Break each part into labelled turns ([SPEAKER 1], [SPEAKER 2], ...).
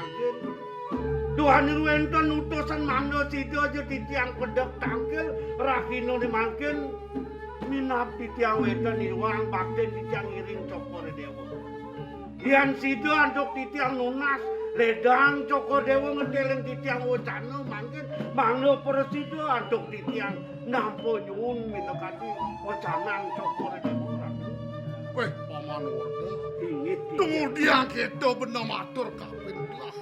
[SPEAKER 1] mangkin. Tuhan enten utusan mangga sida aja titiang pedek tangkil rahino ni mangkin minap titiang wedan iwang bakten titiang iring cokor dewa. Yan sida andok titiang nunas ledang cokor dewa ngedeleng titiang wacana mangkin mangga persida andok titiang nampo nyuwun minekati wacanan cokor dewa.
[SPEAKER 2] Weh paman Warda.
[SPEAKER 1] Inggih.
[SPEAKER 2] Kemudian kita bener matur kapin lah.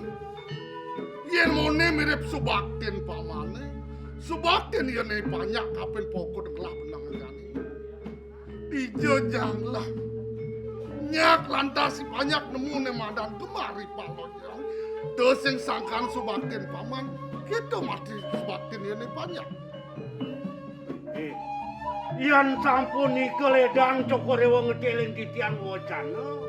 [SPEAKER 2] Yen mone mirip subaktin pamane. Subaktin yen banyak kapin pokok gelah benang jani. Dijojang lah. Nyak lantasi banyak nemu ne madan kemari palojang. Terus yang sangkan subaktin paman. Kita mati subaktin yen banyak.
[SPEAKER 1] Yan sampun ike ledang cokor dewa ngedeleng titiang wacana.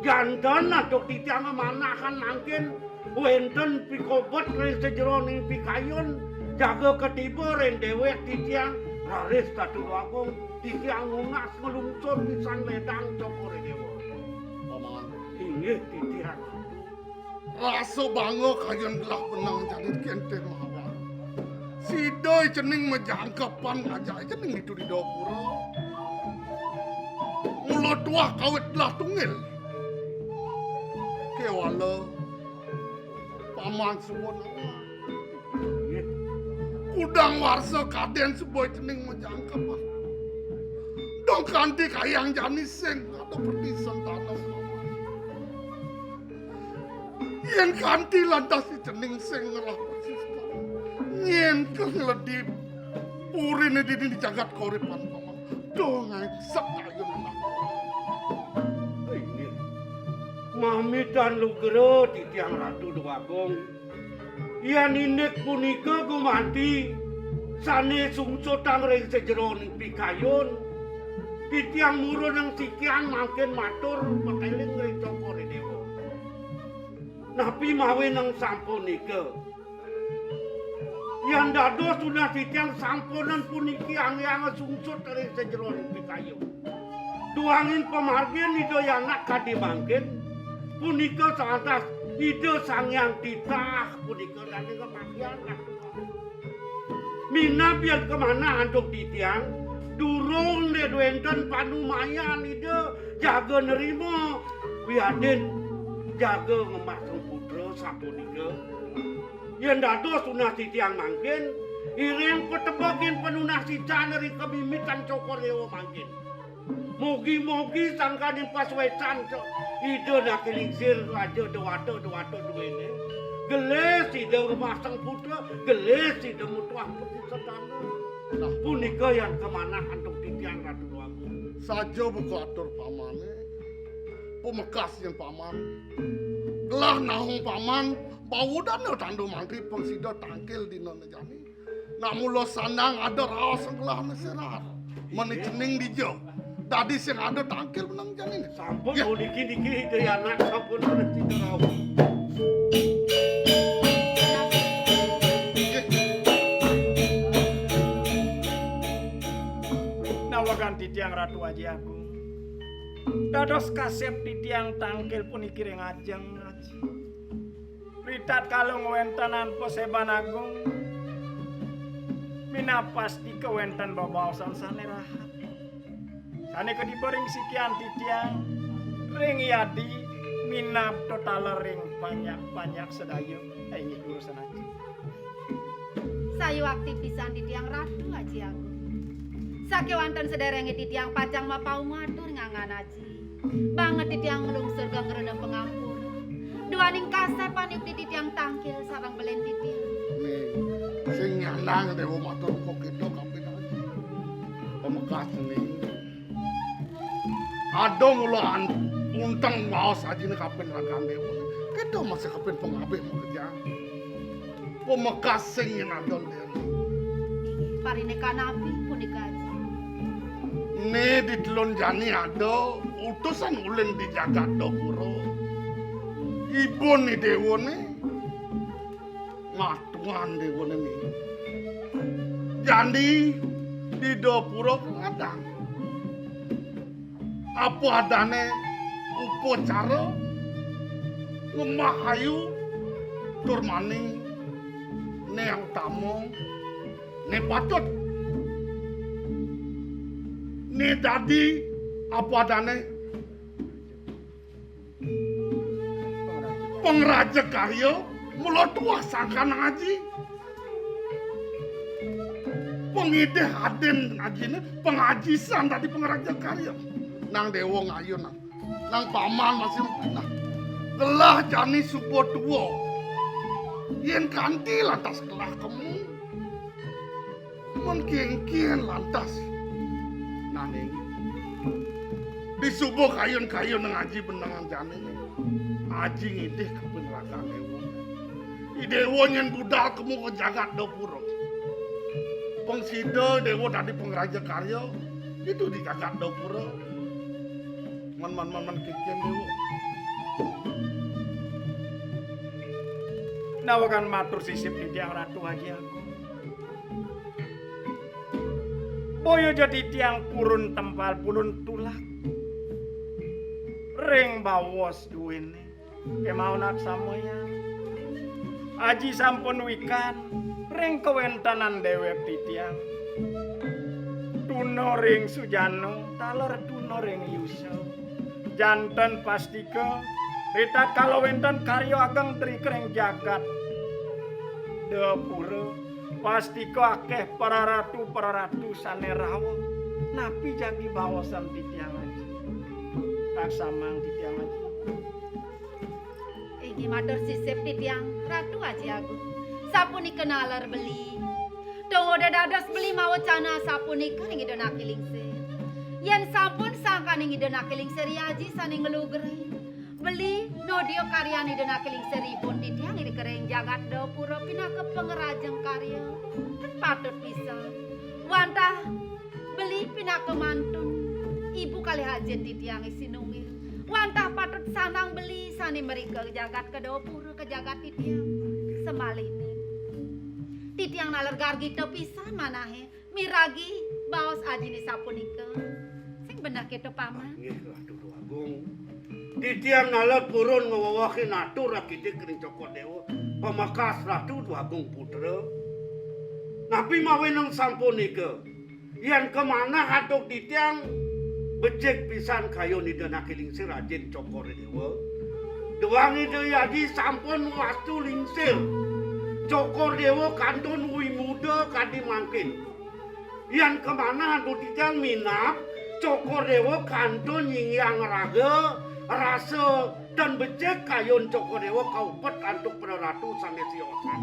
[SPEAKER 1] Jantan adok titiang manahan mangkin wenten pikobot ring sejeroning pikayon jaga ketiba ren dewek titiang raris tatu wakong titiang nunas ngelungsur pisan ledang cokor dewa.
[SPEAKER 2] Paman.
[SPEAKER 1] Inggih titiang.
[SPEAKER 2] Rasa bangga kayon gelah benang jadi kente mahawa. Sidoi cening menjangkapan aja cening itu di dapura. Mula tuah kawit lah tungil. Kewala paman semua nama. Kudang warsa kaden sebuah cening menjangkapan. Dong kanti kayang jani seng atau pertisan tanah paman. Yen kanti lantas si cening seng ngerah persis paman. Yen keledip purin di jagat koripan paman. Dong ay sakayun lah.
[SPEAKER 1] Mami dan lugero titiang ratu duwagong. Yan inek punika gumanti sane sungsutang ring sejeroning pikayon. Titiang murun yang sikian makin matur peteling ring cokor dewa. Napi mawe nang sampun nika. Yang dado sudah titiang sampunan puniki ang-yang sungsut ring sejeroning pikayon. Tuangin pemargin itu yang nak kadi mangkin. Punika santas ide sang yang titah punika dan kematian. Mina biar kemana andok titiang durung de duenten panumayan ide jaga nerima wiadin jaga ngemasang putra sapunika. Yen dados sunah titiang mangkin iring petebagin penunasi caneri kebimitan cokor dewa mangkin. Mogi-mogi sangkanin pas wecan ide nak kelingsir aja dewata duwene. Geles ide ngemasang putra, geles ide mutuah peti sedana. Nah punika yang kemana andok titiang ratu duagung.
[SPEAKER 2] Saja buku atur pamane. Pemekas yang paman. Gelah nahung paman. Bau dan tandu mangkri pengsida tangkil di nona jani. Namulo sandang ada raos gelah neserat. Menikening di jauh. Tadi sing ada tangkil menang janin.
[SPEAKER 1] Sampun ya. Diki-diki itu ya anak sampun ada tidak raw.
[SPEAKER 3] Nawagan titiang Ratu Aji Agung. Dados kasep titiang tangkil puniki ring ajeng aji. Ritat kalung wentanan poseban agung. Minapas di kewentan babaosan sane rahat. Sane kediboring sikian titiang ring yadi minap total ring banyak sedayu inggih urusan aja.
[SPEAKER 4] Sayu aktif pisan titiang Ratu Aji Agung. Sakewanten sederenge titiang pacang mapau matur ngangan aji. Banget titiang ngelungsur gang ngerenam pengampur. Duaning kasep panik di titiang tangkil sarang belen titiang.
[SPEAKER 2] Nih, sing nyanang dewa matur kok kita kapin aja. Pemekas nih. Ada mulaan untang waos aja nih kapin rakan dewa. Kita masih kapin pengabih mau kerja. Pemekas sing nyanadol dia.
[SPEAKER 4] Parine kanapi punika aji.
[SPEAKER 2] Nih di telon jani ada utusan ulin di jagat dapuro. Ibu nih dewa nih. Matuan dewa nih. Jadi di dapuro ngadang. Apa adane upacara ngemahayu tur maning ne yang tamu ne patut ne dadi apa adane pengraja karya mula tuah sangkan ngaji pengide haden ngajine pengajisan tadi pengraja karya nang dewa ngayu nang paman masih nah kelah jani supo tuwa yen kanti lantas kelah kamu mengkien lantas naning di subuh kayun-kayun ngaji benangan jani aji ngidih ke penerakan dewa dewa nyen budal kamu ke jagat dapura pengsida dewa tadi pengraja karya itu di jagat dapura man kikian dewa
[SPEAKER 3] nawakan matur sisip di tiang ratu haji aku. Boyo jadi tiang purun tempal pulun tulak. Ring bawos duwene kemau nak samoya. Aji sampun wikan ring kewentanan dewek di tiang. Tuno ring Sujano taler tuno ring Yusuf. Janten pastika ritat kalau wenten karyo ageng trikreng jagat dapura pastika akeh para ratu sanerawa napi jagi bawasan di tiang aji tak samang di tiang aji
[SPEAKER 4] Iki matur sisip di tiang ratu aji aku sapuni kenalar beli dongo dadas beli mawacana sapuni ring idona kilingse yen sampun sangkaning idona kilingse riaji saning ngelugere beli nodio karyani dena keling seribun di tiang ini kering jagat dapura pinaka pengerajeng karya kan patut bisa wantah beli pinaka mantun ibu kali hajen di tiang sinungil wantah patut sanang beli sani mereka jagat ke dapura ke jagat di tiang semalini di tiang nalar gargito pisan manahe miragi baos ajini sapunika sing benar kita paman
[SPEAKER 1] nggih Ratu Agung di tiang nalar purun ngewawaki natur rakiti kering cokot dewa pemakas Ratu Agung putra napi maweneng sampunika yang kemana hatok di tiang becek pisan kayo ni dana kilingsir rajin cokor dewa doang itu yaji sampun wastu lingsir cokor dewa kantun ui muda kadi mangkin yang kemana hatok di tiang minap cokor dewa kantun yang raga rasa dan becek kayon cokor dewa kaupet antuk para ratu sampai siosan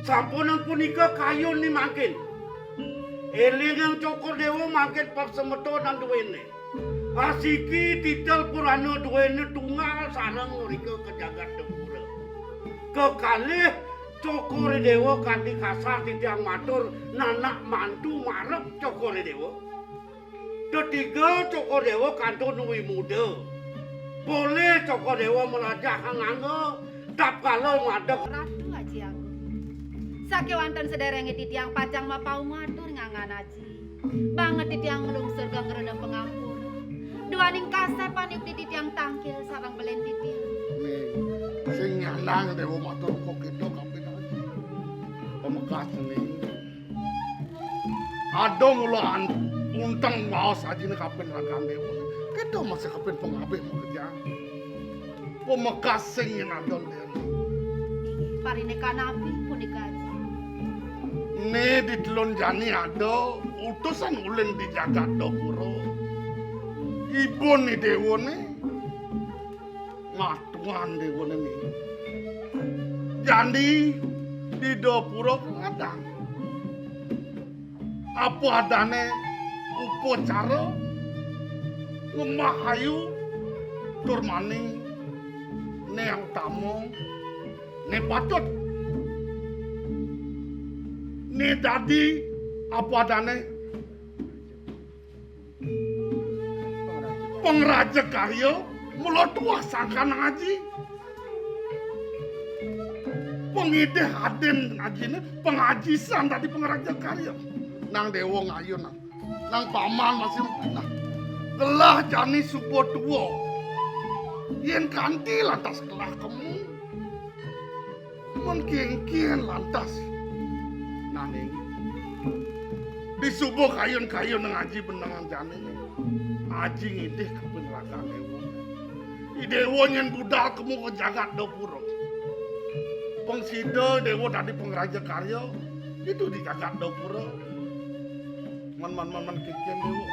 [SPEAKER 1] sampunan punika kayon ni mangkin eling yang cokor dewa mangkin pak semeto dan duwene asiki titel purana duwene tunggal sarang mereka ke jagat dapura kekalih cokor dewa kandi kasar titiang matur nanak mantu marep cokor dewa ketiga cokor dewa kantun ui muda boleh cokor dewa melajah nganggo tap kalau ngadep
[SPEAKER 4] ratu aji aku sakewanten sederenge di tiang pacang mapau matur ngangan aji banget di tiang ngelungsur gang ngerenam pengampur duaning kasep panik di tiang tangkil sarang belen di tiang
[SPEAKER 2] nih sing nyanang dewa matur kok gitu kapit aja pemekas nih ada mulaan untang waos aja nih kapit rakan dewa kita masih kapit pengabih mau kerja pemekas sing nyanadol dia
[SPEAKER 4] parine kanapi punika aji
[SPEAKER 2] nih di telon jani ada utusan ulin di jagat dapura ibu nih dewa nih ngatuan dewa nih jadi di dapura ngadang apa adane upacara ngemahayu tur maning ne yang tamu ne patut ne dadi apa adane pengraja karya mula tuah sangkan ngaji pengide haden ngajine pengajisan tadi pengraja karya nang dewa ngayu nang paman masih nah kelah jani supo tuwa yen kanti lantas kelah kamu Mon kian lantas. Naning. Di subuh kayun-kayun ngaji benangan jane. Aji ngidih ke penerakan dewa. I dewa nyen budal kemu ke jagat dapura. Pengsida dewa tadi pengraja karya itu di jagat dapura. Man kikian dewa.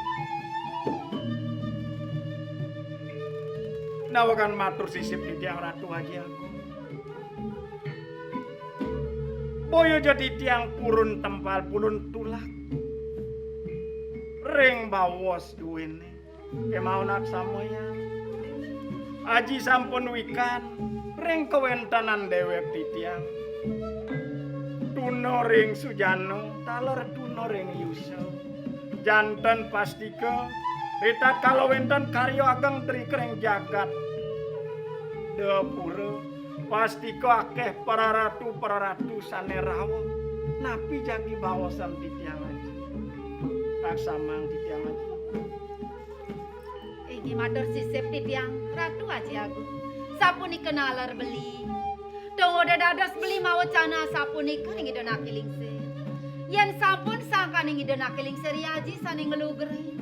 [SPEAKER 3] Nawakan matur sisip di tiang ratu Haji Agung. Boyo jadi tiang purun tempal pulun tulak. Ring bawos duwene kemau nak samoya. Aji sampun wikan ring kewentanan dewek di tiang. Tuno ring Sujano taler tuno ring Yusuf. Janten pastike ritat kalau wenten karyo ageng trikreng jagat dapura pastike akeh para ratu sanerawa napi jagi bawasan di tiang aji tak samang di tiang aji
[SPEAKER 4] Iki matur sisip di tiang Ratu Haji Agung sapuni kenalar beli dongo dadas beli mawacana sapuni ring idona kilingse yen sampun sangkaning idona kilingse riaji saning ngelugre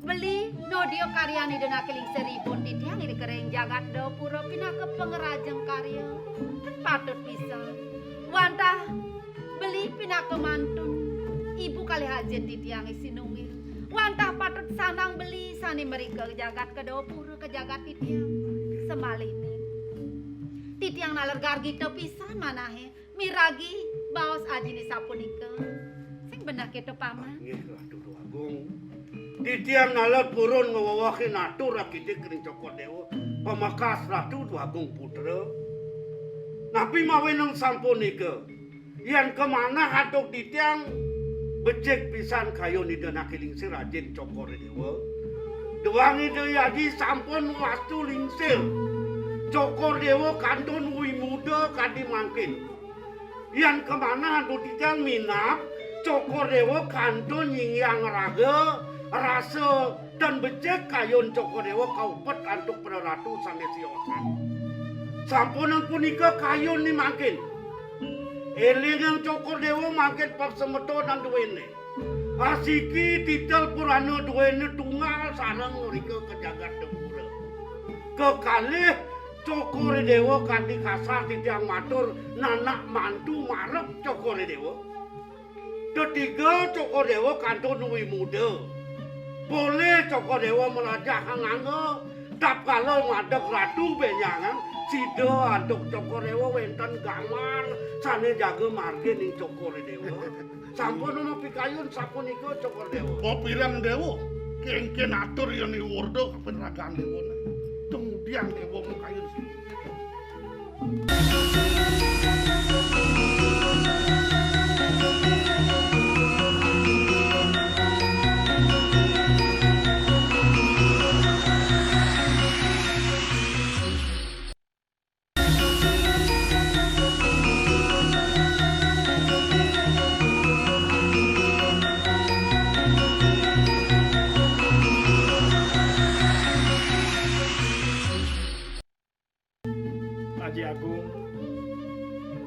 [SPEAKER 4] beli nodio karyani dena keling seribun di tiang ini kering jagat dapura pinaka pengerajeng karya kan patut bisa wantah beli pinaka mantun ibu kali hajat di tiang sinungil wantah patut sanang beli sani mereka jagat ke dapura ke jagat di tiang semalini di tiang nalar gargi pisan manahe miragi baos ajini sapunika sing benar kita paman
[SPEAKER 1] Nggih Ratu Agung. Di tiang nalar purun ngewawaki natur rakiti kering cokor dewa pemakas Ratu Agung putra. Napi maweneng sampunika yang kemana hadok di tiang becek pisan kayo ni dana kilingsir rajin cokor dewa. Duangi deyaji sampun wastu lingsir. Cokor dewa kantun ui muda kadi mangkin. Yang kemana hadok di tiang minap cokor dewa kantun nyingyang raga rasa dan becek kayun cokor dewa kaupet antuk para ratu sanes siosan. Sampunan punika kayun ni mangkin. Eling yang cokor dewa mangkin paksemeto dan duwene. Asiki titel purana duwene tunggal sarang mereka ke jagat dapura. Kekalih cokor dewa kandi kasar titiang matur nanak mantu marep cokor dewa. Ketiga cokor dewa kantun nuwi muda. Boleh cokor dewa melajah nganggo tap kalau ngadeg ratu benyangan sida antuk cokor dewa wenten gamar sane jaga marge ning cokor dewa. Sampun ana pikayun sapunika cokor dewa.
[SPEAKER 2] Popirang dewa kengken atur yen iwurdo kapeneragan dewa. Kemudian dewa mukayun sini.
[SPEAKER 3] Haji Agung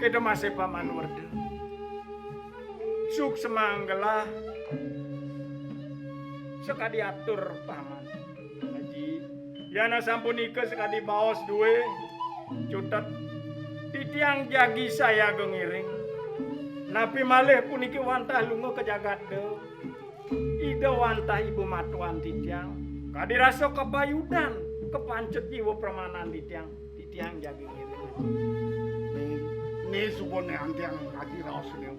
[SPEAKER 3] kita masih paman werde suk semanggelah sekadi atur paman Haji yana sampunika sekadi baos duwe cutet di tiang jagi saya gengiring napi malih puniki wantah lunga ke jagat ide wantah ibu matuan di tiang kadi rasa kebayudan kepancet jiwa permanan di tiang jagi ngiring
[SPEAKER 2] Ni subone antiang ngaji raos ne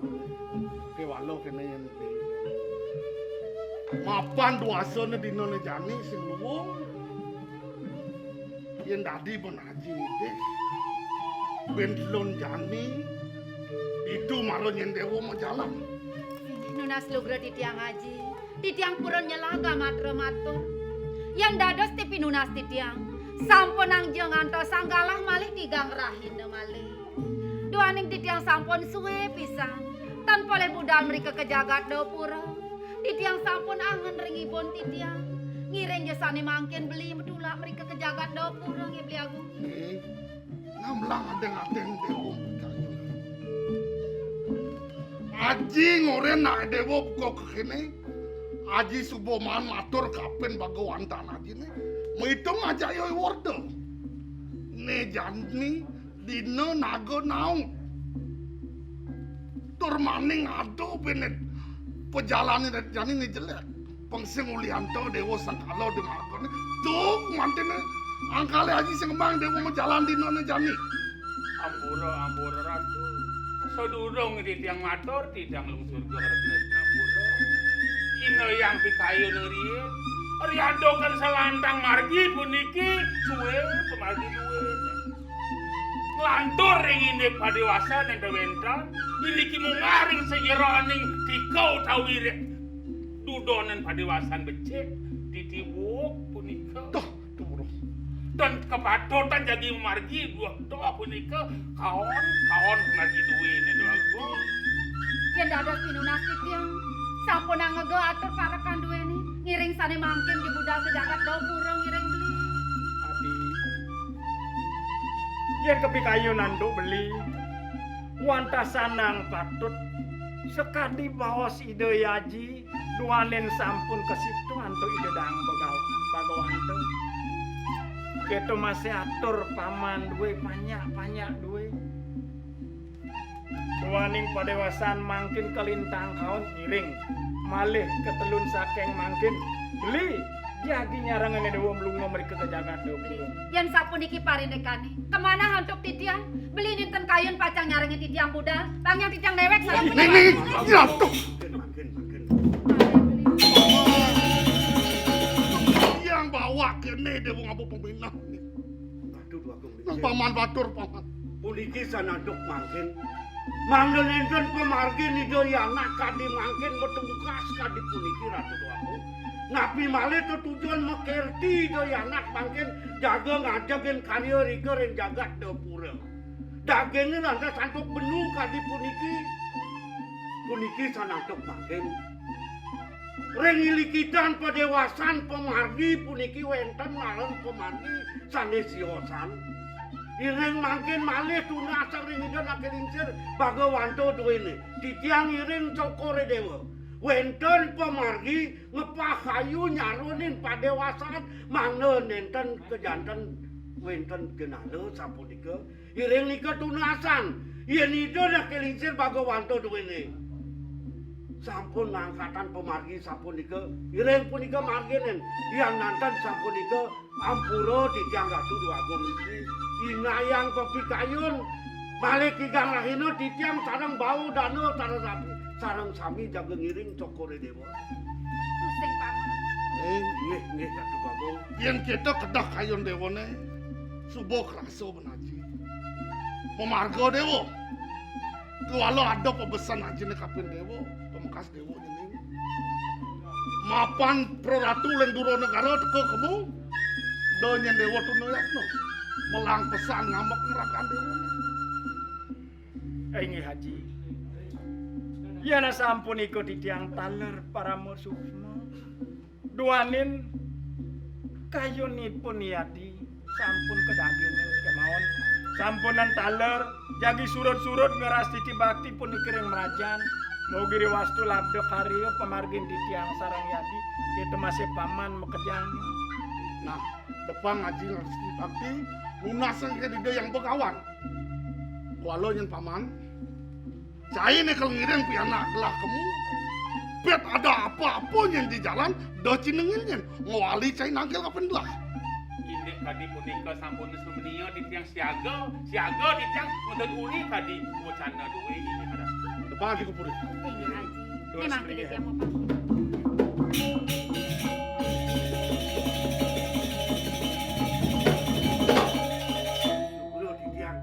[SPEAKER 2] ke walo kene yen mapan duasane dinone jani sing luwung yen dadi pun haji nite ben lon jani itu maron yen dewa mau jalan
[SPEAKER 4] Nunas lugra di tiang haji di tiang purun nyelaga matra matur yang dados tipi nunas di tiang sampun ang jangan to sanggalah malih tigang rahin malih. Duaning titiang sampun suwe pisang. Tan boleh budal mereka ke jagat dapura. Titiang sampun angen ringibon titiang. Ngiring jasane mangkin beli medula mereka ke jagat dapura nge beli aku.
[SPEAKER 2] ngamlang adeng-adeng dewa Aji ngoren nak dewo buka kekini. Aji suboman matur kapen bagawantan aji ne. Maitung aja yoi wardo. Ne jani dino nago naung. Tur maning ado benet. Pejalani dan jani ne jelek. Pengsing ulianto dewo sakalo di margone. Tuh mantene angkale aji sing kembang dewo menjalan dino ne jani.
[SPEAKER 5] Ampura ratu. Sedurung di tiang matur, di tiang lungsur ke resnes nampura. Ino yang pikayu neriin. Riando kan selantang margi puniki suwe pemargi duwe. Lantur ring ini padewasa dan dewentan. Miliki mungaring sejeroning tikau tawire. Dudonen padewasan becek ditibuk punika.
[SPEAKER 2] Tuh, bro.
[SPEAKER 5] Dan kepatotan jadi margi doa punika kawan margi duwe ini doa go.
[SPEAKER 4] Yen dados pinunas titiang sampun ngego atur parakan duweni ngiring sane mangkin di budal ke jagat dapura ngiring beli.
[SPEAKER 3] Adi. Yen kepikayu nanduk beli. Wanta sanang patut sekadi bawas ide yaji duanen sampun ke situ antu ide dang bagawanto. Keto masih atur paman duwe banyak duwe. Duaning padewasan mangkin kelintang kaon ngiring malih ketelun saking mangkin beli jagi nyarangan dewa melungo mereka ke jagat
[SPEAKER 4] Beli.
[SPEAKER 3] dapura.
[SPEAKER 4] Yen sapuniki parindekane kemana hantuk titiang beli ninten kayun pacang nyarengi titiang budal bang yang titiang dewek saya punya.
[SPEAKER 2] Nih, jatuh.
[SPEAKER 1] Makin.
[SPEAKER 2] Yang bawa kene dewo ngapu peminah.
[SPEAKER 1] Aduh dua kong.
[SPEAKER 2] Nang paman batur paman.
[SPEAKER 1] Puniki sanaduk mangkin. Manggen enten pemargi nido anak kadi mangkin metemukas kadi puniki ratu doaku. Napi malih tujuan mekerti do anak mangkin jaga ngajagen karya rika ring jagat dapura. Dagingnya nanti santuk benu kadi puniki. Puniki sanaduk mangkin. Ring ilikitan padewasan pemargi puniki wenten malem pemargi sanesiosan. Iring mangkin malih tunasang ring ida nak kelincir bagawanto duwene. Titiang iring cokore dewa. Wenten pemargi ngepahayu nyarunin padewasan mangnen enten kejanten wenten genale sapunika. Iring nika tunasan. Yen ida nak kelincir bagawanto duwene. Sampun ngangkatan pemargi sapunika. Iring punika marginen. Yang nantan sapunika ampura titiang gatu dua agung istri. Inayang pepikayun balik igang rahino titiang sarang bau dano sarang sami jaga ngiring cokore dewa.
[SPEAKER 4] Pusing paman.
[SPEAKER 1] Nggih Datu Bagong.
[SPEAKER 2] Yen kita kedah kayun dewone subuh kraso benaji. Pemarga dewo. Kalau ada pebesan aji ne kapin dewo, pemekas dewo ini. Mapan pro ratu lenduro negara teko kamu. Donyen dewo tunoyakno. Melang pesan ngambek nerakan dewo.
[SPEAKER 3] Ingi haji. Yana sampun ikut tiang taler para musuhmu. Duanin kayunipun yadi sampun kedagingnya kemauan. Sampunan taler jagi surut-surut ngeras titi bakti pun ikiring merajan. Mau giri wastu labdo karyo pemargin di tiang sarang yadi. Kita masih paman mekejang.
[SPEAKER 2] Nah, depan ngaji ngerti bakti lunasan ke dide yang begawan. Walau yang paman, cai ne kelengiran pi anak gelah kamu. Bet ada apa-apa yang di jalan, dah cinengin ngawali cai nangkel kapan belah.
[SPEAKER 5] Ini kadi punika sampun sumenia di tiang siaga di tiang untuk uli kadi wacana duwe ini ada.
[SPEAKER 2] Depan lagi kupuri.
[SPEAKER 4] Ini haji.
[SPEAKER 3] Terus
[SPEAKER 4] Memang
[SPEAKER 3] beli
[SPEAKER 4] tidak
[SPEAKER 3] ya.
[SPEAKER 4] tiang mau pamit.
[SPEAKER 1] Dulu titiang.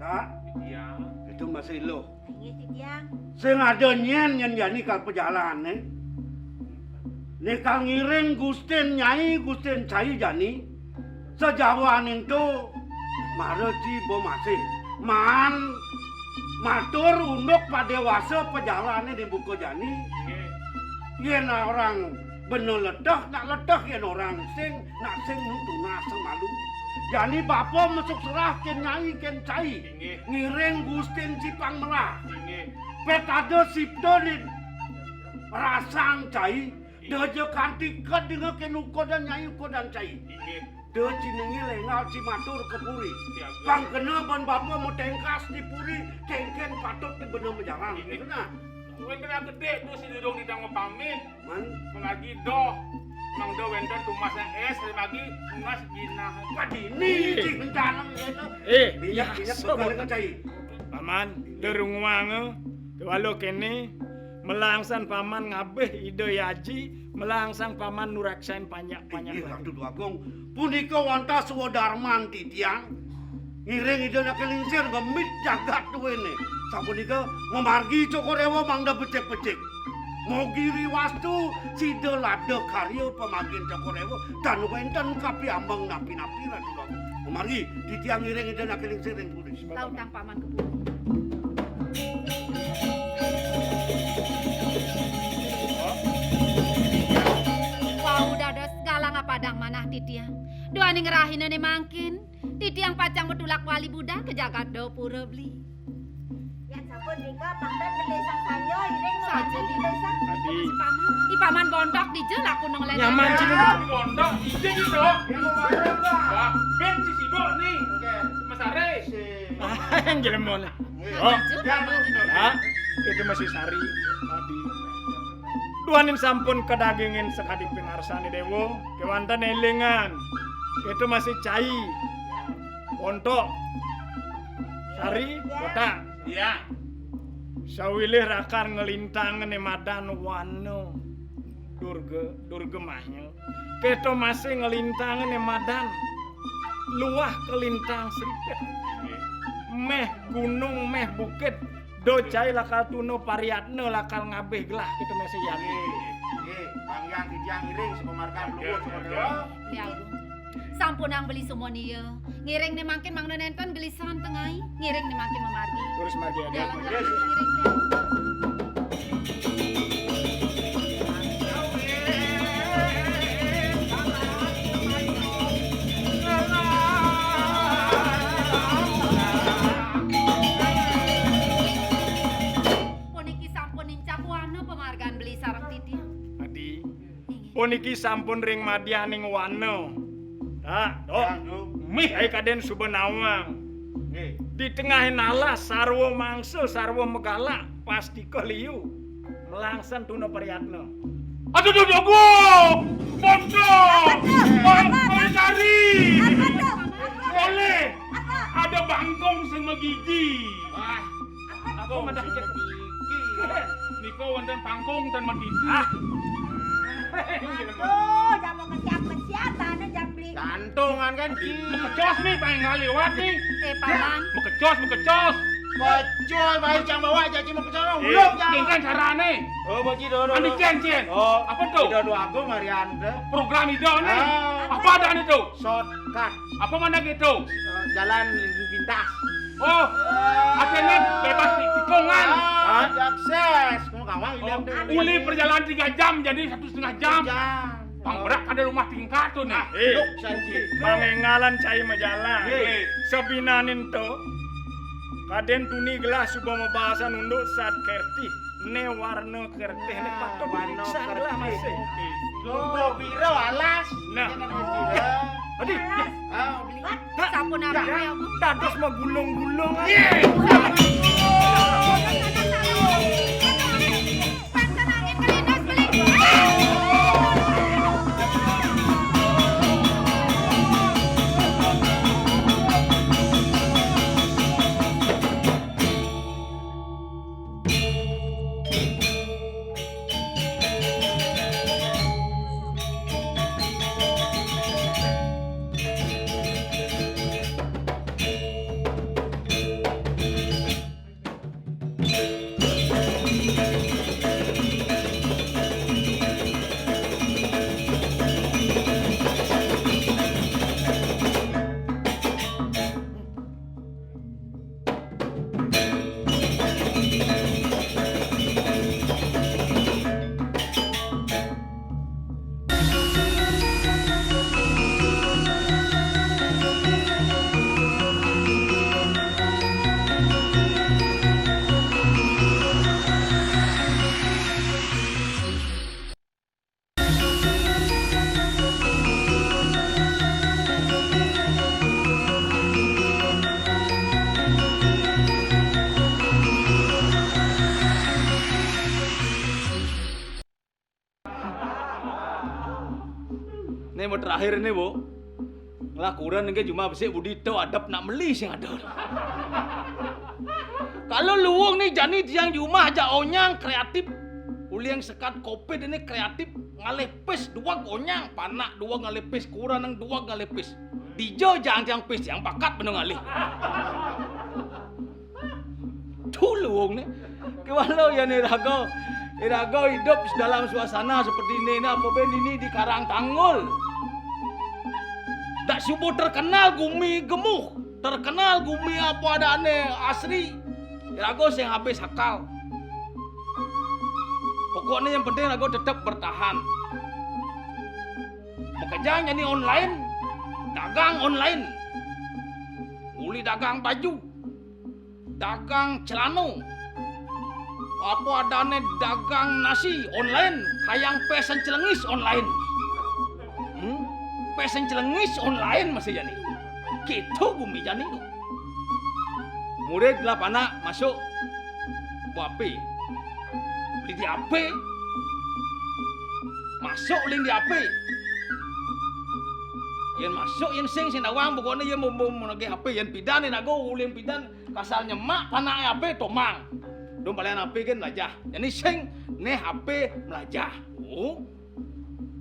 [SPEAKER 1] Tak,
[SPEAKER 5] Iya.
[SPEAKER 1] itu masih lo.
[SPEAKER 4] Ini titiang.
[SPEAKER 1] Sing ada nyen yani kal perjalanan ne kal ngiring Gusten Nyai Gusten Cai jani sejawan itu mareci bomase man matur unduk padewasa perjalanan di buku jani yen orang bener ledah nak ledah yen orang sing nak sing nutuna semalu jani bapa masuk serah ken Nyai ken Cai
[SPEAKER 5] Inggih.
[SPEAKER 1] ngiring Gusten Cipang Melah
[SPEAKER 5] Inggih.
[SPEAKER 1] Petado siptonin rasang cai deje kanti ket dengan kenuko dan nyayu ko dan cai.
[SPEAKER 5] Inggih.
[SPEAKER 1] De jenenge lengal cimatur ke puri.
[SPEAKER 5] Iya,
[SPEAKER 1] Pang kena ban bapa mau tengkas di puri, tengken patut di bener menjarang.
[SPEAKER 5] Ini.
[SPEAKER 1] Kena.
[SPEAKER 5] Wenten gede tuh si dudung di tangga pamit.
[SPEAKER 1] Man,
[SPEAKER 5] Mengagi doh. Mang do wenten tumas es lagi tumas jinah.
[SPEAKER 1] kadini cik bencana itu. Minyak
[SPEAKER 3] biasa,
[SPEAKER 1] bekal dengan cai.
[SPEAKER 3] Paman, derung wange, walau kene melangsan paman ngabeh ide yaji, melangsang paman nuraksain banyak-banyak
[SPEAKER 1] Iya,
[SPEAKER 3] lagi.
[SPEAKER 1] Ratu Agung. Punika wanta suwadarman titiang. Ngiring idana kelingsir gemit jagat duwene. Sapunika memargi cokorewo mangda becek-becek. Mogiri wastu sida lada karya pemagin cokorewo dan wenten kapi ambang napi-napi Ratu Agung. Memargi titiang ngiring idana kelingsir ing puri.
[SPEAKER 4] Lautang paman kebun. Wau dados galang padang manah titiang. Doane ngerahine mangkin. Titiang pacang betulak wali budak ke jagat do pura beli.
[SPEAKER 6] Yang sampun Rika pangdan berdesang sayo iring
[SPEAKER 4] Saja
[SPEAKER 6] membantu
[SPEAKER 4] di
[SPEAKER 6] di desa.
[SPEAKER 3] Tadi
[SPEAKER 4] Si paman, di paman bondok di jelak kunung lena.
[SPEAKER 3] nyaman sih
[SPEAKER 5] Pondok ide gitu. Wah, ben si sibuk nih. Mas Aris.
[SPEAKER 3] yang jelemon. Oh, nah, itu masih sari tadi. Duanin sampun kedagingin sekadi pingarsani dewo, kewantan elingan. Itu masih cai. Pontok. Sari, kota.
[SPEAKER 5] Iya.
[SPEAKER 3] Sawilih rakar ngelintangan madan wano. Durga mahnya. Keto masih ngelintangan madan. Luah kelintang seripet. Meh gunung, meh bukit. Docai lakal tuno pariatne lakal ngabeh gelah. Kita masih yakin.
[SPEAKER 7] Bang yang titiang iring sepemarkan
[SPEAKER 5] Iya,
[SPEAKER 7] luwur
[SPEAKER 5] iya,
[SPEAKER 7] sepedewa.
[SPEAKER 4] Ya sampun ang beli semua nih ngiring nih makin mang nonton gelisahan tengai ngiring nih makin memargi
[SPEAKER 3] Terus margi ada.
[SPEAKER 4] jalan-jalan ngiring beli. Puniki sampun incap wana pemargaan beli sarang titiang.
[SPEAKER 3] Adi. Puniki sampun ring madianing wano. Tak, dok. Mih ay kaden subenawang. Di tengah nalas sarwo mangsul sarwo megala pasti keliu melangsan tuna periatno.
[SPEAKER 5] Aduh, dogo! Pondok! Cari! Boleh! Ada bangkong sing megigi. Wah,
[SPEAKER 3] Apa madah ke
[SPEAKER 5] Niko wonten pangkong dan megigi.
[SPEAKER 6] Oh, jamu kesiap tanah jam beli.
[SPEAKER 7] Gantungan kan ki.
[SPEAKER 5] Mekecos nih pengen nggak lewat nih.
[SPEAKER 4] Paman,
[SPEAKER 5] Mekecos.
[SPEAKER 7] Kocol bayi cang bawa jaji mau kecol
[SPEAKER 5] Eh,
[SPEAKER 7] belum cang.
[SPEAKER 5] Gengkan carane.
[SPEAKER 7] Oh bagi do.
[SPEAKER 5] Andi cen.
[SPEAKER 7] Oh,
[SPEAKER 5] Apa tuh?
[SPEAKER 7] Do aku Marianda.
[SPEAKER 5] Program itu nih.
[SPEAKER 7] Ah.
[SPEAKER 5] Apa ada itu?
[SPEAKER 7] Shortcut.
[SPEAKER 5] Apa mana gitu?
[SPEAKER 7] Jalan pintas.
[SPEAKER 5] Oh, akhirnya bebas di tikungan.
[SPEAKER 7] Sukses. Kamu kawang ini.
[SPEAKER 5] Uli perjalanan 3 jam jadi 1,5 jam. Bang Berak ada rumah tingkat tuh nih.
[SPEAKER 7] Duk sanji.
[SPEAKER 3] Mangengalan cai majalah.
[SPEAKER 5] Eh.
[SPEAKER 3] Sebinanin to. Kaden tuni gelas suba mabahasan unduk saat kerti. Ne warna kerti ne patut
[SPEAKER 7] Warna
[SPEAKER 3] diperiksa lah
[SPEAKER 7] kerti.
[SPEAKER 3] masih.
[SPEAKER 7] Lumbo biro alas.
[SPEAKER 3] Nah. Adi,
[SPEAKER 4] sampun ang beli aku.
[SPEAKER 3] dados mah gulung-gulung.
[SPEAKER 4] Pantan angin kelindas beli.
[SPEAKER 8] terakhir ini, Bu. Lah kurang nge cuma besik budi tau adab nak meli sing ada. Kalau luwung nih jani tiang rumah aja onyang kreatif. Uli yang sekat kopi ini kreatif ngalih pes dua onyang panak dua ngalih pes kurang nang dua ngalih pes. Dijo jang pes yang pakat bener ngalih. Tuh luwung nih. Kewalau ya nih Irago hidup dalam suasana seperti ini. Apa ben ini di Karang Tanggul. Tak subuh terkenal gumi gemuh, terkenal gumi apa adane asri. Rago sing habis akal. Pokoknya yang penting Rago tetap bertahan. Bekerja jadi online, dagang online. Uli dagang baju, dagang celana. Apa adane dagang nasi online, hayang pesen celengis online. Pesen celengis online masih jadi. Gitu bumi jadi. Murid lah anak masuk buat apa? Beli di apa? Masuk link di apa? Yang masuk yang sing dawang pokoknya yang mau lagi apa? Yang pidan yang nago ulin pidan kasal nyemak panak apa tomang. Dong paling apa kan melajah. Jadi sing nih apa melajah. Oh.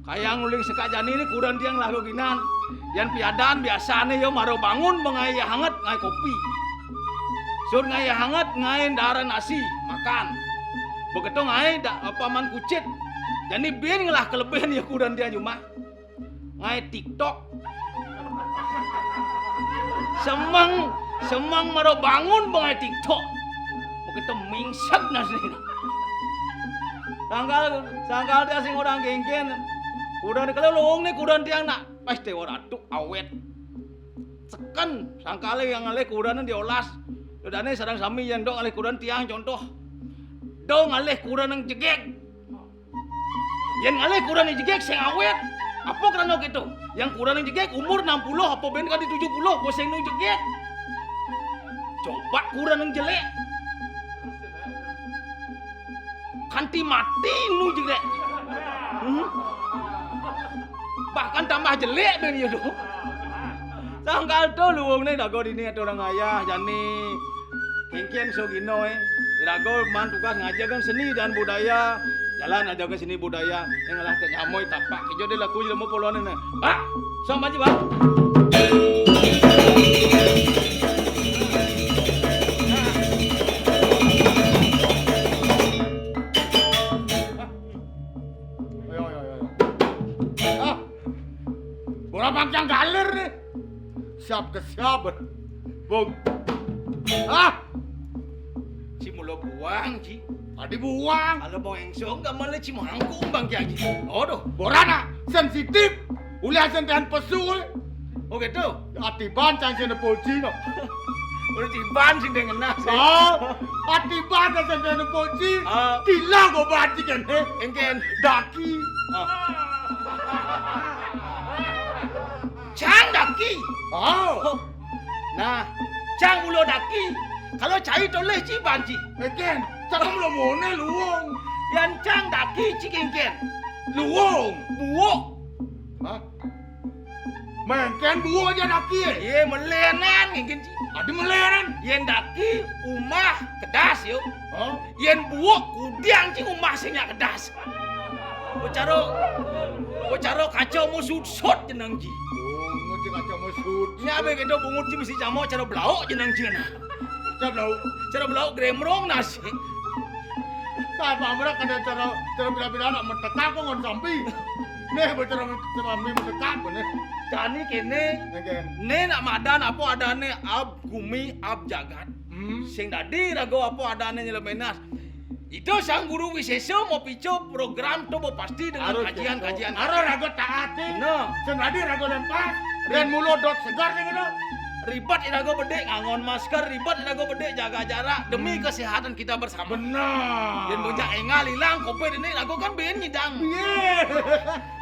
[SPEAKER 8] Kayak nguling sekat jani ini kurang tiang lah kinan. Yang piadan biasanya yo maro bangun mengai hangat ngai kopi. Sur ngai hangat ngai darah nasi makan. Begitu ngai paman kucit. Jadi biar lah kelebihan ya kurang dia cuma ngai TikTok. Semang maro bangun mengai TikTok. Begitu mingsak nasi. Sangkal dia sing orang genggen. Kurang kalau luwung nih kurang tiang nak pasti orang aduk awet. Sekan sangkale yang ngalih kurang diolas. Dodane sarang sami yang dong ngalih kurang tiang contoh. Dong ngalih kurang yang jegek. Yang ngalih kurang yang jegek sing awet. Apa kerana gitu? Yang kurang yang jegek umur 60 apa ben kali 70 boseng nang jegek. Coba kurang yang jelek. Kanti mati nu jegek. Bahkan tambah jelek ben itu. Sangkal tu luwung ni dago dini ada orang ayah jani kengken sogino Irago man tugas ngajarkan seni dan budaya. Jalan ajarkan seni budaya yang ngalah teh nyamoy tapak kijo de laku je mo polone na. Pak, sama aja, Pak.
[SPEAKER 2] Orang yang galer nih. Siap ke siap. Bung. Ah.
[SPEAKER 8] Ci mulo buang, Ci.
[SPEAKER 2] Tadi buang.
[SPEAKER 8] Kalau mau engsong enggak malah Ci mangkung bang Ki. Aduh,
[SPEAKER 2] Borana sensitif. Uli asen dan pesul.
[SPEAKER 8] oh gitu.
[SPEAKER 2] Atiban cang sene poci no.
[SPEAKER 8] Udah tiban sing dengenah.
[SPEAKER 2] Oh, atiban asen dan poci. Gila go baci kan.
[SPEAKER 8] Engken
[SPEAKER 2] Daki.
[SPEAKER 8] Cang daki.
[SPEAKER 2] Oh.
[SPEAKER 8] Nah, cang ulo daki. Kalau cai toleh Ci banci.
[SPEAKER 2] Eken, cakap belum mone luwung.
[SPEAKER 8] Yang cang daki Ci kengken.
[SPEAKER 2] Luwung.
[SPEAKER 8] Buok.
[SPEAKER 2] Hah? Mengken buo aja daki.
[SPEAKER 8] Ye melenan kengken Ci.
[SPEAKER 2] Adi meleran.
[SPEAKER 8] Yen daki umah kedas yo.
[SPEAKER 2] Oh.
[SPEAKER 8] Yen buok kudiang Ci umah singnya kedas. Bocaro kacau musut sot jenang Ci.
[SPEAKER 2] Oh, nguci kaca mesut.
[SPEAKER 8] Nya be kedo bungut Ci mesti camo cara belauk jenang Ci na. Cara belauk gremrong nasi.
[SPEAKER 2] Kai pamra kada cara bila-bila nak mentekak kok ngon sampi. Nih bicara sampi mentekak bener.
[SPEAKER 8] Jani kene
[SPEAKER 2] Eken.
[SPEAKER 8] ne nak madan apa adane ab gumi ab jagat. Sing dadi rago apa adane nyelemenas. Itu sang guru wisesa mau picu program tu mau pasti dengan kajian-kajian.
[SPEAKER 2] Aro rago taati.
[SPEAKER 8] No.
[SPEAKER 2] Senadi rago lempat. Dan mulo dot segar nih gitu.
[SPEAKER 8] Ribet irago bedek ngangon masker, ribet irago bedek jaga jarak demi kesehatan kita bersama.
[SPEAKER 2] Benar.
[SPEAKER 8] Dan bocah engal hilang covid ini irago kan ben nyidang.
[SPEAKER 2] Iya.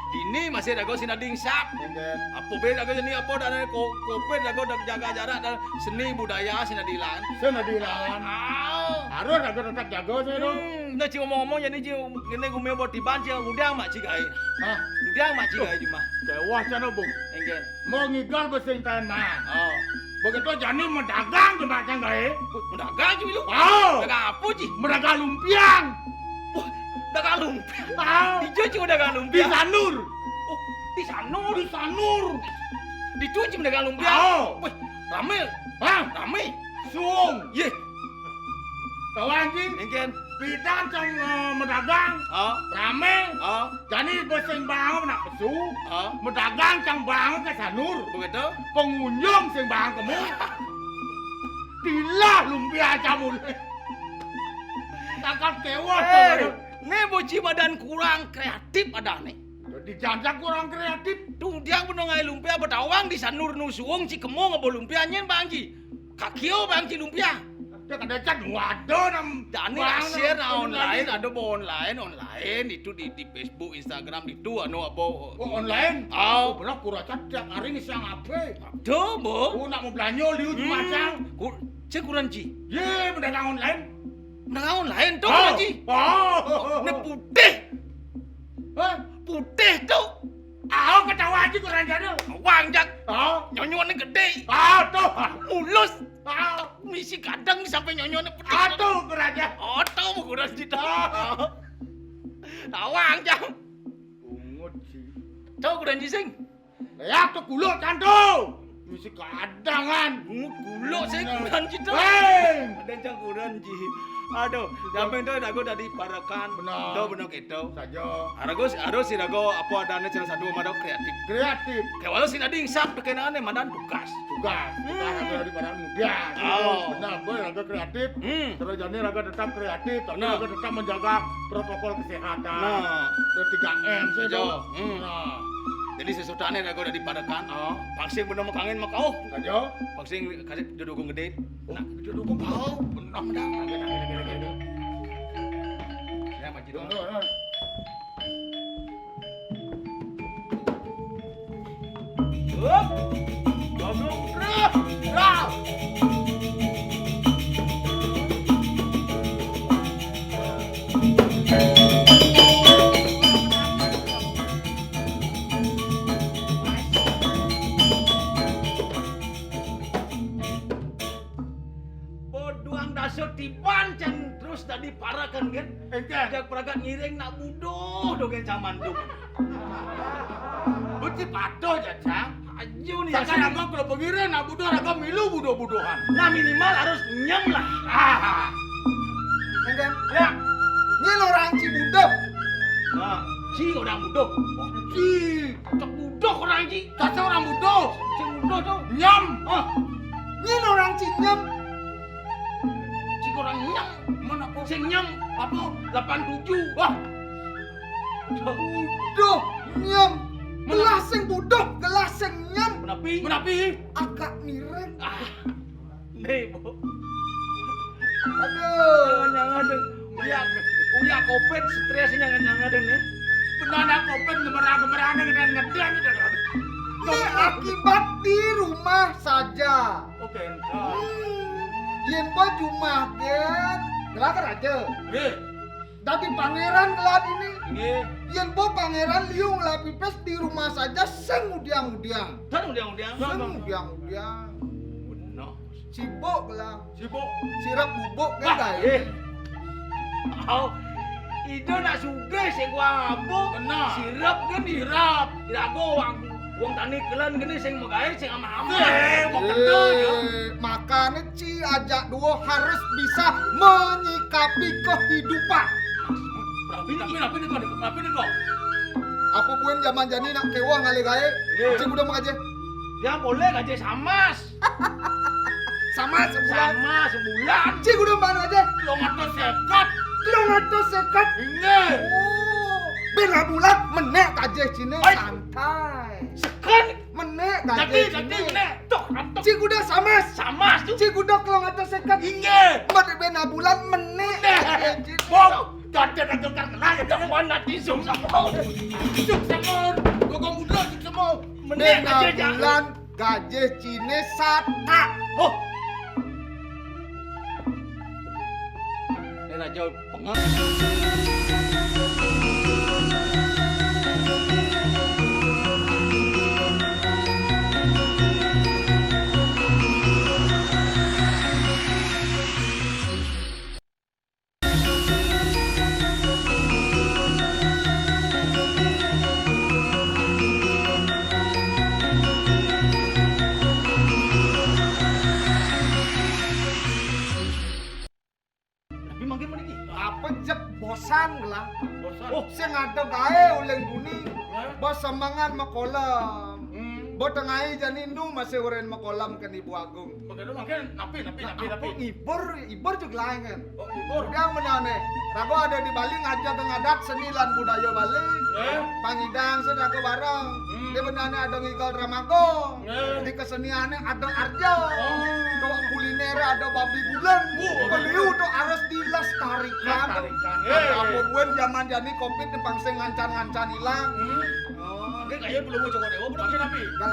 [SPEAKER 8] Ini masih irago sinading sap.
[SPEAKER 2] Eken.
[SPEAKER 8] Apa ben irago seni apa dan covid irago jaga jarak dan seni budaya sinadilan.
[SPEAKER 2] Senadi lawan.
[SPEAKER 7] Harus aku tetap jago saya dong.
[SPEAKER 8] Nó chỉ ngomong jadi ji ngene gue mau di ban sih ngundang mak cigai.
[SPEAKER 7] Hah?
[SPEAKER 8] Ngundang mak cigai cuma.
[SPEAKER 7] Kewah cana bung.
[SPEAKER 8] Engken.
[SPEAKER 7] Mau ngigal besing tenan.
[SPEAKER 8] Oh.
[SPEAKER 7] Begitu jani mendagang ke macam gaya.
[SPEAKER 8] Mendagang cuy lu.
[SPEAKER 7] Oh.
[SPEAKER 8] Dagang apa sih?
[SPEAKER 7] Mendagang lumpiang.
[SPEAKER 8] Wah, dagang lumpia.
[SPEAKER 7] Oh.
[SPEAKER 8] Dicuci dagang
[SPEAKER 7] Di
[SPEAKER 8] lumpia.
[SPEAKER 7] Sanur.
[SPEAKER 8] Oh, di Sanur.
[SPEAKER 7] Di Sanur.
[SPEAKER 8] Dicuci dagang lumpia.
[SPEAKER 7] Oh.
[SPEAKER 8] Wih, rame.
[SPEAKER 7] Hah?
[SPEAKER 8] Rame.
[SPEAKER 7] Suung.
[SPEAKER 8] Ye,
[SPEAKER 7] Tahu anjing?
[SPEAKER 8] engken.
[SPEAKER 7] Pidan cang mendagang.
[SPEAKER 8] Oh,
[SPEAKER 7] Rame.
[SPEAKER 8] oh,
[SPEAKER 7] Jadi besing banget nak pesu.
[SPEAKER 8] oh.
[SPEAKER 7] Mendagang cang banget ke Sanur.
[SPEAKER 8] Begitu?
[SPEAKER 7] Pengunjung sing banget kamu. Dilah lumpia camul. Takkan kewah tuh.
[SPEAKER 8] Nih bocil badan kurang kreatif ada nih.
[SPEAKER 7] Jadi jangan kurang kreatif.
[SPEAKER 8] Tuh dia menongai lumpia betawang di Sanur Nusuong Cikemo ngabo lumpianya bangji. Kakio bangji lumpia.
[SPEAKER 7] Dia kada cat waduh nam.
[SPEAKER 8] Dani share online, ada online itu di Facebook, Instagram itu anu apa?
[SPEAKER 7] Oh, online?
[SPEAKER 8] Oh.
[SPEAKER 7] Belah kurang cadak hari ini siang apa?
[SPEAKER 8] Tuh, Bo.
[SPEAKER 7] Oh, nak mau belanja liu macam.
[SPEAKER 8] Cek kurang ji.
[SPEAKER 7] Ye, mendagang online.
[SPEAKER 8] Mendagang online tuh
[SPEAKER 7] Oh.
[SPEAKER 8] ji.
[SPEAKER 7] Oh.
[SPEAKER 8] Ini putih.
[SPEAKER 7] Hah?
[SPEAKER 8] Putih tuh.
[SPEAKER 7] Ah, ketawa aja kurang jadi.
[SPEAKER 8] Wang jak.
[SPEAKER 7] Ah.
[SPEAKER 8] Nyonyonnya gede.
[SPEAKER 7] Ah, tuh.
[SPEAKER 8] Mulus.
[SPEAKER 7] Ah.
[SPEAKER 8] Misi kadang sampai nyonyonnya putih.
[SPEAKER 7] Aduh, kurang jadi.
[SPEAKER 8] Oh, tahu mau kurang ji tuh. Tawang jak.
[SPEAKER 7] Bungut sih.
[SPEAKER 8] Tahu kurang ji sing.
[SPEAKER 7] Ya, tuh kulo cantu. Misi kadangan.
[SPEAKER 8] Gulo sing kurang ji tuh.
[SPEAKER 7] Hei.
[SPEAKER 8] Ada yang kurang ji. Aduh, sampai itu dago dari parakan.
[SPEAKER 7] Benar.
[SPEAKER 8] Do benar gitu.
[SPEAKER 7] Saja.
[SPEAKER 8] Harus si dago apa adanya channel satu madok kreatif.
[SPEAKER 7] Kreatif.
[SPEAKER 8] Kayak walau si nading sap kekenaan madan tugas.
[SPEAKER 7] Tugas. Kita ada di barang muda.
[SPEAKER 8] Oh.
[SPEAKER 7] Benar, boy, raga kreatif. Terus jadi raga tetap kreatif, tapi
[SPEAKER 8] Nah.
[SPEAKER 7] raga tetap menjaga protokol kesehatan.
[SPEAKER 8] Nah.
[SPEAKER 7] Terus 3M sih.
[SPEAKER 8] Saja.
[SPEAKER 7] Nah.
[SPEAKER 8] Jadi sesuatuannya dago dari parakan.
[SPEAKER 7] Oh.
[SPEAKER 8] Pangsing benar makangin makau.
[SPEAKER 7] Saja.
[SPEAKER 8] Pangsing kasih dudukung gede.
[SPEAKER 7] Nah, itu dukung bau. Benar, benar. Lagi.
[SPEAKER 8] Ya maju
[SPEAKER 7] Dong,
[SPEAKER 8] dong.
[SPEAKER 7] dong.
[SPEAKER 8] Bodoang dasar dipancen terus tadi parakan kan.
[SPEAKER 7] Ente.
[SPEAKER 8] Ajak peragat ngiring nak budoh dogen zaman tuh.
[SPEAKER 7] Beti patuh jajang.
[SPEAKER 8] Aju nih
[SPEAKER 7] Sekarang raga kalau pengirin, nak budoh raga milu budoh-budohan.
[SPEAKER 8] Nah minimal harus nyem lah.
[SPEAKER 7] Ah.
[SPEAKER 2] Engken.
[SPEAKER 7] Ya.
[SPEAKER 2] Nyen orang Cibudak.
[SPEAKER 8] Nah, si orang budoh.
[SPEAKER 7] Ci.
[SPEAKER 8] Cok budoh orang ji.
[SPEAKER 7] Caca orang budoh.
[SPEAKER 8] Si budoh tuh.
[SPEAKER 7] Nyam.
[SPEAKER 8] Ah,
[SPEAKER 2] Nyen orang Cinyem.
[SPEAKER 8] si orang nyem.
[SPEAKER 7] Mana po?
[SPEAKER 8] Sing nyem apa? 87.
[SPEAKER 7] Wah.
[SPEAKER 2] Budoh nyem. Gelas sing budoh, gelas sing nyem.
[SPEAKER 8] Menapi?
[SPEAKER 7] Menapi.
[SPEAKER 2] Agak mireng.
[SPEAKER 8] Ah. Nih, Bu.
[SPEAKER 2] Aduh.
[SPEAKER 8] Jangan ada. Uya kopet stres jangan ada nih.
[SPEAKER 7] Benar nak kopet gemerang-gemerang dan ngedian itu.
[SPEAKER 2] Ini akibat di rumah saja.
[SPEAKER 8] Oke, entar.
[SPEAKER 2] Yen po cuma gen, gelakan aja.
[SPEAKER 7] Nggih.
[SPEAKER 2] Dadi pangeran gelap ini.
[SPEAKER 8] Nggih.
[SPEAKER 2] Yen po pangeran liu ngelapi pes di rumah saja seng udiang-udiang.
[SPEAKER 8] Kan udah.
[SPEAKER 2] Seng udiang-udiang.
[SPEAKER 8] Benar.
[SPEAKER 2] Sibuk gelap.
[SPEAKER 7] Sibuk.
[SPEAKER 2] Sirap bubuk kan
[SPEAKER 8] Wah,
[SPEAKER 2] guys.
[SPEAKER 8] Oh, itu nak suge sing gua abuk.
[SPEAKER 7] Benar.
[SPEAKER 8] Sirap kan dirap. Dirago wong tani kelan gini sing megawe sing ama-ama.
[SPEAKER 7] Mau kental ya.
[SPEAKER 2] Makanya Ci ajak duo harus bisa menyikapi kehidupan.
[SPEAKER 7] Tapi nih kok.
[SPEAKER 2] Apa buen zaman jani nak kewa ngale gae?
[SPEAKER 8] Iya.
[SPEAKER 2] Cik udah mengaje.
[SPEAKER 8] Dia boleh gaji samas.
[SPEAKER 2] Sama sebulan.
[SPEAKER 8] Sama sebulan.
[SPEAKER 2] Cik udah mana aja?
[SPEAKER 7] Lo ngatur sekat.
[SPEAKER 2] Long atau sekat.
[SPEAKER 7] Ingat.
[SPEAKER 2] Oh, bela bulan menek gaje cine
[SPEAKER 7] Oi.
[SPEAKER 2] santai.
[SPEAKER 8] Sekan.
[SPEAKER 2] Menek
[SPEAKER 7] Jadi
[SPEAKER 2] gaje cine.
[SPEAKER 7] nek. Tok antok.
[SPEAKER 2] Cik udah sama.
[SPEAKER 8] Samas tuh.
[SPEAKER 2] Cik udah long atau sekat.
[SPEAKER 7] Ingat.
[SPEAKER 2] Mat bela bulan menek gaje cine.
[SPEAKER 7] Bok. Jadi nak tukar kena ya.
[SPEAKER 8] Jangan mana tisum sama.
[SPEAKER 7] Cuk semua. Gogong muda cuk semua.
[SPEAKER 8] Menek
[SPEAKER 2] Bela
[SPEAKER 8] aja jangan.
[SPEAKER 2] bulan gaje cine sata.
[SPEAKER 8] Oh. ini aja pengak. Tapi makin meniki.
[SPEAKER 7] Apa cek bosan lah.
[SPEAKER 5] Bosan.
[SPEAKER 7] Oh, sing ada gae uleng buni. Bos sembangan makolam. Bos tengai janindu masih uren makolam kan Ibu Agung.
[SPEAKER 5] Begitu makin napi.
[SPEAKER 7] Apa ibur juga lain kan.
[SPEAKER 5] Oh, ibur.
[SPEAKER 7] Udah menane. Rago ada di Bali ngajak ngadat seni lan budaya Bali. Pangidang sedako bareng. Di benane ada ngigal ramago. Di keseniannya ada arjo. Do kuliner ada babi bulan. Beliau do harus dilestarikan. Ada apa buen zaman jani Covid di pangse ngancan-ngancan hilang.
[SPEAKER 8] Kayak kaya belum mau coba dewa,
[SPEAKER 5] Makin napi.
[SPEAKER 7] Gal.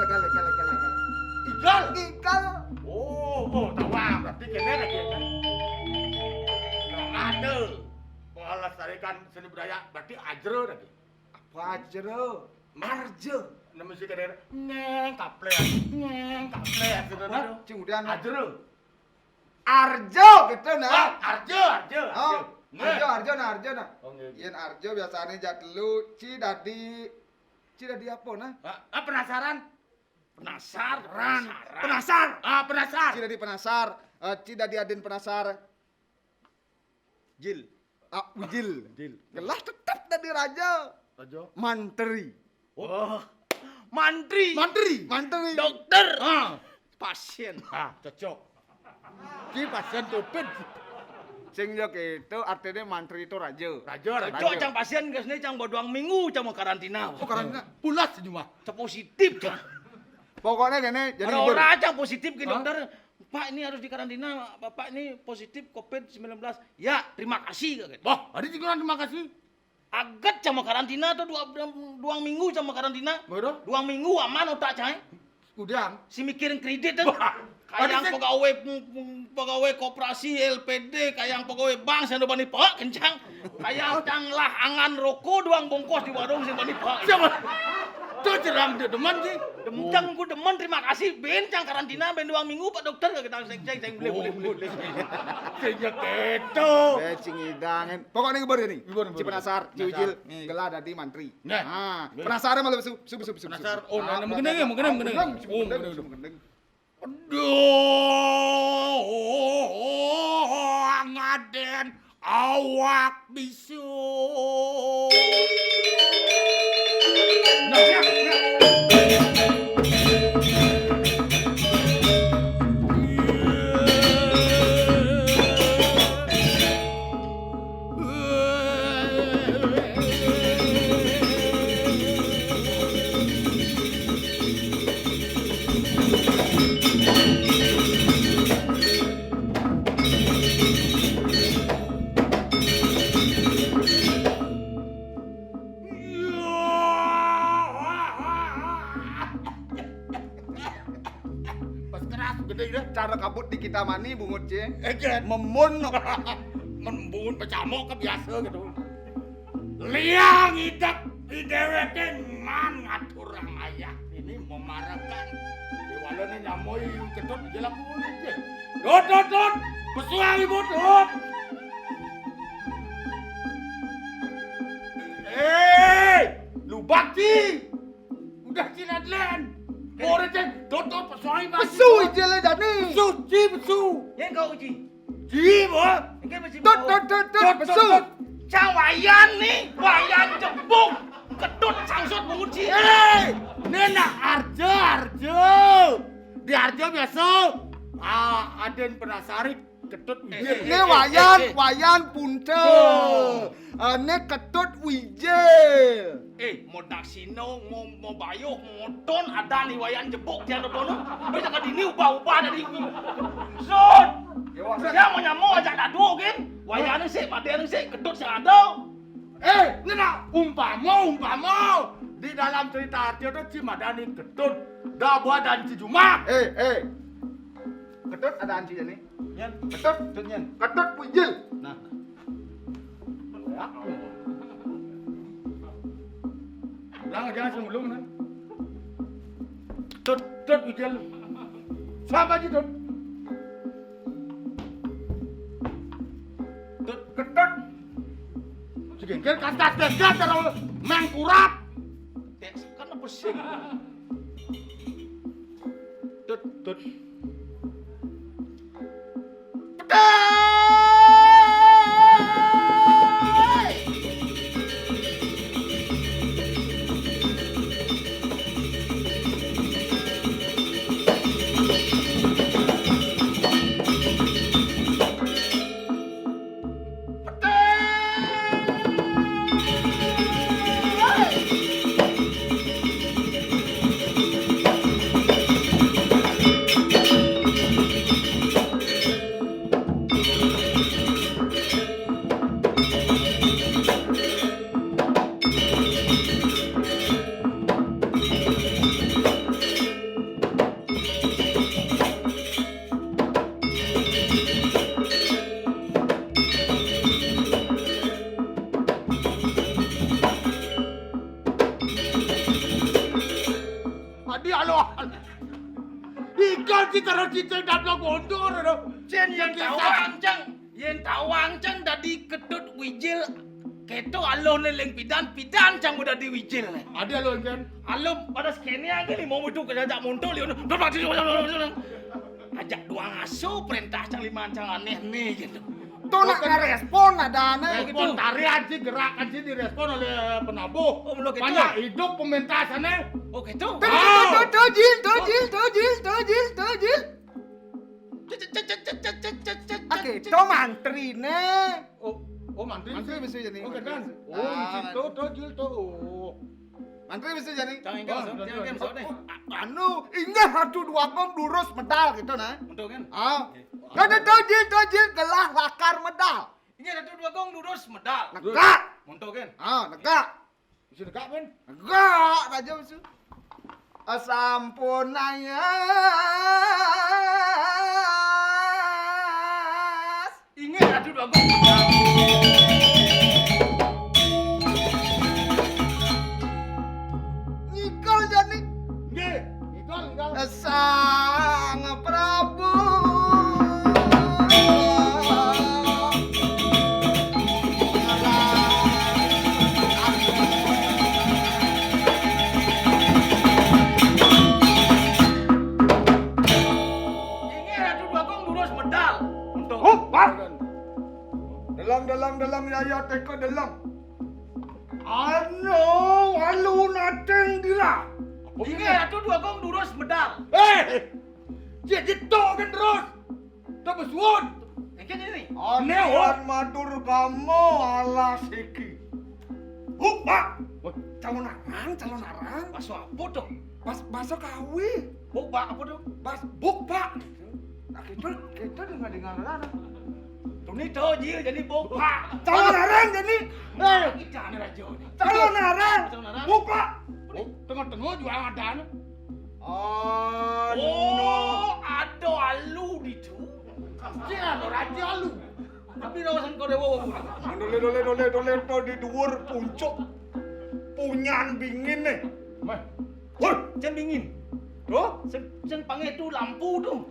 [SPEAKER 5] Igal.
[SPEAKER 7] Ikal.
[SPEAKER 5] Oh, tawang. Berarti kene lagi kan. Ada melestarikan seni budaya berarti ajro lagi.
[SPEAKER 7] Apa aja Arjo.
[SPEAKER 5] Nama si kene ngeng kaple. Sebenarnya.
[SPEAKER 7] Kemudian
[SPEAKER 5] Ajro.
[SPEAKER 7] Arjo gitu nah.
[SPEAKER 5] Arjo.
[SPEAKER 7] Oh, Arjo nah.
[SPEAKER 5] Oh, nggih.
[SPEAKER 7] Yen Arjo biasanya jatelu Cidadi apa nah?
[SPEAKER 5] Penasaran?
[SPEAKER 8] penasaran.
[SPEAKER 7] Penasar.
[SPEAKER 5] Penasar.
[SPEAKER 7] Cidadi penasar. Cidadi Aden penasar.
[SPEAKER 8] Jil.
[SPEAKER 7] Ujil. Gelah tetap dari raja. Mantri.
[SPEAKER 8] Oh, mantri.
[SPEAKER 7] Dokter.
[SPEAKER 8] Pasien.
[SPEAKER 5] Cocok. Ki pasien Covid.
[SPEAKER 7] Sing yo itu artinya mantri itu raja.
[SPEAKER 5] Raja.
[SPEAKER 8] Cocok cang pasien geus nih cang bodoang minggu cang mau karantina.
[SPEAKER 7] Oh karantina.
[SPEAKER 5] Pulas cuma.
[SPEAKER 8] Cang positif cang.
[SPEAKER 7] Pokoknya gini jadi
[SPEAKER 8] Orang cang positif ke dokter. Pak ini harus dikarantina. Bapak ini positif COVID-19. Ya, terima kasih kaget.
[SPEAKER 5] Wah, ada juga terima kasih.
[SPEAKER 8] Agat cang mau karantina tuh dua minggu cang mau karantina.
[SPEAKER 5] Bodoh.
[SPEAKER 8] 2 minggu aman otak cang.
[SPEAKER 7] udang.
[SPEAKER 8] Si mikirin kredit tuh. Kayak pegawai koperasi LPD, kayak pegawai bank saya bani pak kencang. Kayak canglah angan rokok doang bongkos di warung saya bani pak.
[SPEAKER 5] Siapa? Tuh cerang tuh demen sih.
[SPEAKER 8] Demen ku demen terima kasih ben cang karantina ben 2 minggu Pak Dokter gak kita ceng boleh.
[SPEAKER 5] Sejak itu.
[SPEAKER 7] Cing idangan. Pokoknya ngebar ini. Ci penasar, ci ujil, gelah dadi mantri.
[SPEAKER 5] Nah.
[SPEAKER 7] Penasar malah sup.
[SPEAKER 5] Penasar. Oh, mungkin. Oh, aduh, ngaden awak bisu.
[SPEAKER 7] Cara kabut di kita mani bungut cie.
[SPEAKER 5] Memun membungun pecamok ke biasa gitu. Liang idak ideweke man ngatur orang ayah ini memarakan. Di walone nyamoy ketut jelak aja. Dot. Pesuang ibu dot. Lu bakti. Udah cinadlen. Boleh cek, dot pesuang ibu.
[SPEAKER 7] Pesu ijil dani.
[SPEAKER 5] Pesu.
[SPEAKER 8] Yang kau uji.
[SPEAKER 5] Ji, boh.
[SPEAKER 8] Yang masih
[SPEAKER 7] Dot pesu.
[SPEAKER 8] Cang wayan nih, wayan jebuk. Ketut sangsut menguji.
[SPEAKER 5] Nena Arjo. Di Arjo biasa. Aden penasari ketut
[SPEAKER 7] Ini wayan punte. Ini ketut wijil.
[SPEAKER 8] Modaksino, mau bayuh, modon ada nih wayan jebuk dia dono. Bisa ke dini ubah dari Zon. Dia mau nyamuk ajak dadu kan. Wayan sih, padahal sih ketut sih ada.
[SPEAKER 5] Nena umpama di dalam cerita Arjo itu Cimadani ketut Dabwa dan Cijumak.
[SPEAKER 7] Ketut ada anci nih.
[SPEAKER 8] Nyen,
[SPEAKER 7] Ketut
[SPEAKER 8] ketut nyen.
[SPEAKER 7] Ketut wijil.
[SPEAKER 8] Nah,
[SPEAKER 5] Bang aja sebelum kan. Tut Wijil. Siapa sih Tut? Tut ketut. Segengkel kas-kas kalau mengkurap.
[SPEAKER 8] Kan apa sih?
[SPEAKER 5] Tut. Ikan kita harus cicil dapat gondor.
[SPEAKER 8] Jen yang tawang cang dadi kedut Wijil keto alon leleng pidan cang udah di Wijil.
[SPEAKER 5] Ada lo kan?
[SPEAKER 8] Alom pada skene aja nih mau itu kerja montol liun. Ajak dua ngaso perintah cang lima cang aneh nih gitu.
[SPEAKER 7] Tuh nak ngerespon ada aneh.
[SPEAKER 5] Respon tarian sih gerakan sih direspon oleh penabuh.
[SPEAKER 8] Oh, belum gitu.
[SPEAKER 5] Banyak hidup pementasannya.
[SPEAKER 8] Oh gitu.
[SPEAKER 7] Tojil. Oke, to mantri ne.
[SPEAKER 5] Oh mantri.
[SPEAKER 7] Mantri bisa jadi.
[SPEAKER 5] Oke kan. Oh di situ tojil tuh.
[SPEAKER 7] Mantri bisa jadi.
[SPEAKER 8] Jangan deh.
[SPEAKER 7] Anu, ingat hatu dua kong durus medal gitu nah.
[SPEAKER 8] Untuk kan?
[SPEAKER 7] Ada tojil gelah lakar medal.
[SPEAKER 8] Ini ada dua gong lurus medal.
[SPEAKER 7] Negak.
[SPEAKER 8] Untuk kan?
[SPEAKER 7] Negak.
[SPEAKER 5] Bisa dekat kan?
[SPEAKER 7] Negak aja musuh. Asampun ayas.
[SPEAKER 8] Ingat ada dua gong medal.
[SPEAKER 7] Nikol jadi.
[SPEAKER 5] Nggih, ikal.
[SPEAKER 7] Sang Prabu. Dalam yaya teko dalam. Walu nateng dira.
[SPEAKER 8] Ini ada dua gong lurus medal.
[SPEAKER 5] Jadi to kan terus. To besuun.
[SPEAKER 8] Kan ini.
[SPEAKER 7] Anewan matur kamu ala siki. Pak. Calon arang.
[SPEAKER 8] Baso apa tuh?
[SPEAKER 7] Baso kawi.
[SPEAKER 8] Pak apa tuh?
[SPEAKER 7] Pak. Nah, kita dengar
[SPEAKER 8] Ini tojil jadi bopak.
[SPEAKER 7] calon arang jadi.
[SPEAKER 8] Kita nih raja nih.
[SPEAKER 7] Calon arang. Buka.
[SPEAKER 5] Tengah-tengah juga ada.
[SPEAKER 8] Oh, ada alu di tu.
[SPEAKER 5] Siapa raja lu?
[SPEAKER 8] Tapi rawasan kau dewa.
[SPEAKER 7] Dole to di dhuwur puncuk. Punyan bingin nih.
[SPEAKER 8] Woi, jangan bingin. Bro, sen panggil itu lampu tuh.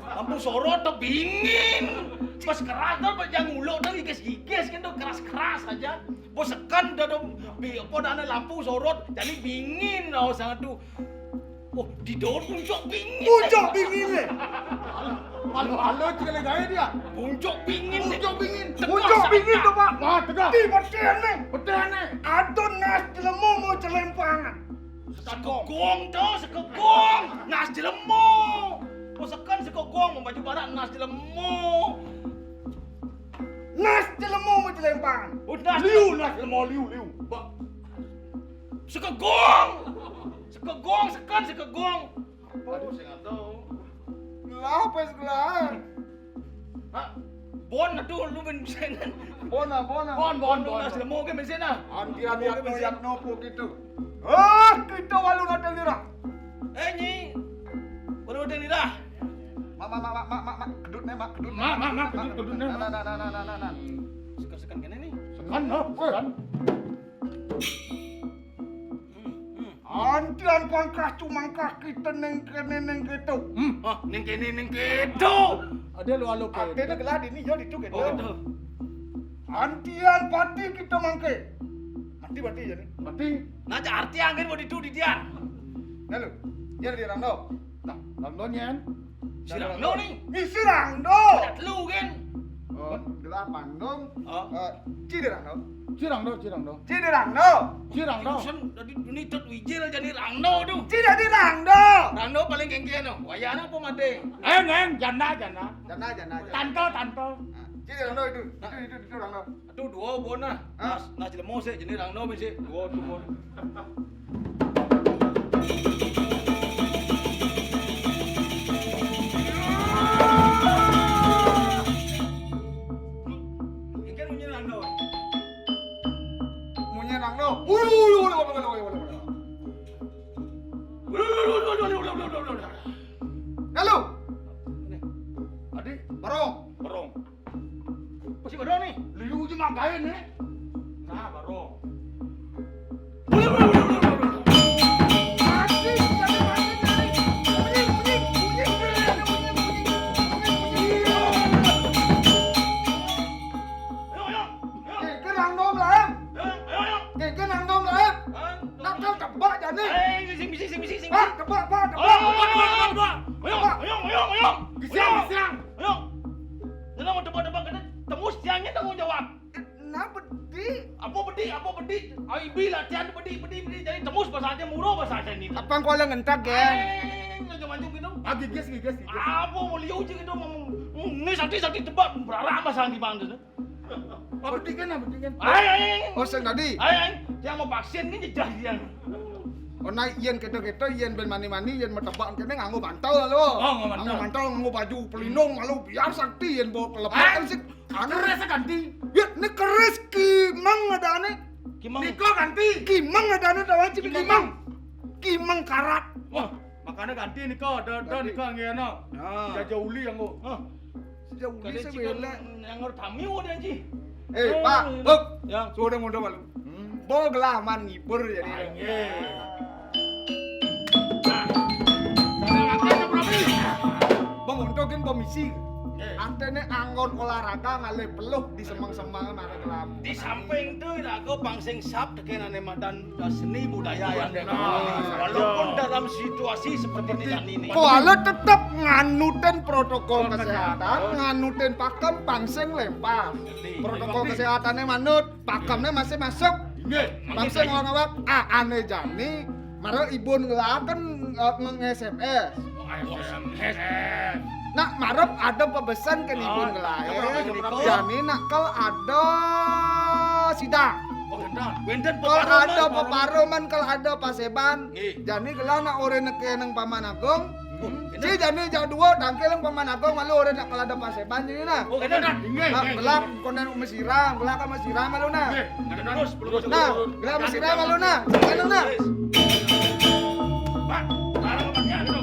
[SPEAKER 8] Lampu sorot tuh bingin. Pas keras tuh yang nguluk tuh gigis kan tuh keras aja. Bos sekan tuh apa dana lampu sorot jadi bingin loh sangat tuh. Oh, di daun puncak bingin.
[SPEAKER 7] Puncuk bingin nih.
[SPEAKER 5] Halo, cekali gaya dia.
[SPEAKER 8] Puncak bingin.
[SPEAKER 7] Puncuk bingin tuh Pak.
[SPEAKER 5] Wah, tegak.
[SPEAKER 7] Di beten nih.
[SPEAKER 5] Betul nih.
[SPEAKER 7] Adon nas jelemu mau celempangan.
[SPEAKER 8] Sekegong tuh, sekegong. Nas jelemu. Oh, sekan sekegong mau baju barat nas jelemu.
[SPEAKER 7] Nas jelemu mau celempangan.
[SPEAKER 8] Oh, nas
[SPEAKER 5] Liu.
[SPEAKER 8] sekegong. Sekan sekegong. Aduh, saya nggak tahu.
[SPEAKER 7] Gelah pas gelah.
[SPEAKER 8] Hah? Bon aduh lu ben besenan.
[SPEAKER 7] Bona.
[SPEAKER 8] Bon nas jelemu ke besena.
[SPEAKER 7] Antian yang nopo gitu. Kita walu nateng dira.
[SPEAKER 8] Nyi. Baru ada nira.
[SPEAKER 7] Mak, kedut nih, Mak.
[SPEAKER 5] Mak, kedut nih.
[SPEAKER 7] Nah.
[SPEAKER 8] Sekan kene nih.
[SPEAKER 5] Sekan, no. Sekan.
[SPEAKER 7] Antian pangkah cumangkah kita neng kene neng gitu.
[SPEAKER 8] Ning kene ning kedo.
[SPEAKER 3] Ada lu alu ke.
[SPEAKER 7] Ade gelah dini yo ditu gitu.
[SPEAKER 8] Oh, gitu.
[SPEAKER 7] Antian pati kita mangke. Mati jadi.
[SPEAKER 3] Mati.
[SPEAKER 8] Nah, arti angin mau ditu di dia.
[SPEAKER 7] Lalu, dia di Rangdo.
[SPEAKER 3] Nah, langdonyan.
[SPEAKER 8] Si Rangdo nih.
[SPEAKER 7] Isi Rangdo.
[SPEAKER 8] Lihat lu kan.
[SPEAKER 7] Oh, gelah Bandung.
[SPEAKER 8] Oh.
[SPEAKER 7] Ci di Rangdo.
[SPEAKER 3] Cirangdo.
[SPEAKER 7] Ci di Rangdo.
[SPEAKER 3] Cirangdo.
[SPEAKER 8] Urusan dari ini tut wijil jadi Rangdo tuh.
[SPEAKER 7] Ci di Rangdo.
[SPEAKER 8] Rangdo paling kengken no. Wayana apa made?
[SPEAKER 3] Neng, jana.
[SPEAKER 7] Jana.
[SPEAKER 3] Tanto.
[SPEAKER 7] Ci di Rangdo itu. Itu Rangdo.
[SPEAKER 8] Aduh dua bona. Nah cilemo sih jadi Rangdo mesti dua bon. Ikan punya Rangdo.
[SPEAKER 7] Munye Rangdo. Lalu,
[SPEAKER 3] Adik,
[SPEAKER 7] barong.
[SPEAKER 8] Barong. Pasti barong nih.
[SPEAKER 3] liu je makain nih.
[SPEAKER 8] Nah barong. Apa bedi? Aibi latihan bedi jadi tembus bahasanya muro bahasanya ini.
[SPEAKER 7] Apa kau yang ngentak ya?
[SPEAKER 8] Macam-macam gitu.
[SPEAKER 3] Gigis.
[SPEAKER 8] Apa mau liu je gitu ini sakti tebak berarah masalah di bang tu.
[SPEAKER 3] Bedikan.
[SPEAKER 8] Ai.
[SPEAKER 7] Oh, sing tadi.
[SPEAKER 8] Ai, yang mau vaksin ni jejah dia.
[SPEAKER 7] Oh, naik yen keto-keto, yen ben mani-mani, yen metebak kene nganggo bantal lalu.
[SPEAKER 8] nganggo bantal.
[SPEAKER 7] Nganggo bantal, nganggo baju pelindung lalu biar sakti yen bawa kelepasan sih.
[SPEAKER 3] Keres ganti.
[SPEAKER 7] Ya, ini keris kimang ada aneh.
[SPEAKER 8] Kimang.
[SPEAKER 3] Niko ganti.
[SPEAKER 7] Kimang ada aneh tahu aja kimang. Kimang karat.
[SPEAKER 3] Wah, makanya ganti Niko. Ada Niko ngene. Jaja uli yang go.
[SPEAKER 7] Sejauh ini saya bela.
[SPEAKER 8] Yang ngur tamiu dia ji.
[SPEAKER 7] Pak, Bok.
[SPEAKER 8] Yang
[SPEAKER 7] Sudah muda malu. Bol gelaman ngibur jadi. Bang untokin komisi. Antene anggon olahraga ngale peluh di semang-semang nare kelam.
[SPEAKER 8] di samping tu aku pangsing sap tekenane madan seni budaya yang walaupun dalam situasi seperti ini.
[SPEAKER 7] Kuala tetap nganutin protokol kesehatan, nganutin pakem pangsing lempar. Protokol kesehatannya manut, pakemnya masih masuk. Pangsing ngawak ane jani, maro ibun ngelaken nge-SMS. Nah, marep ada pebesan ke ibun ngelae. Jani nakal ada sidang.
[SPEAKER 8] Wenden
[SPEAKER 7] Kalau ada peparuman, kalau ada paseban, jani gelah nak ore neke nang Paman Agung. Si jani jadua dangkel nang Paman Agung malu ore nak kalau ada paseban jadi nah. Nah, gelah konen mesiram, gelah kan mesiram malu nah. Nah, gelah mesiram malu nah. Kanang nah.
[SPEAKER 8] Pak, barang apa dulu?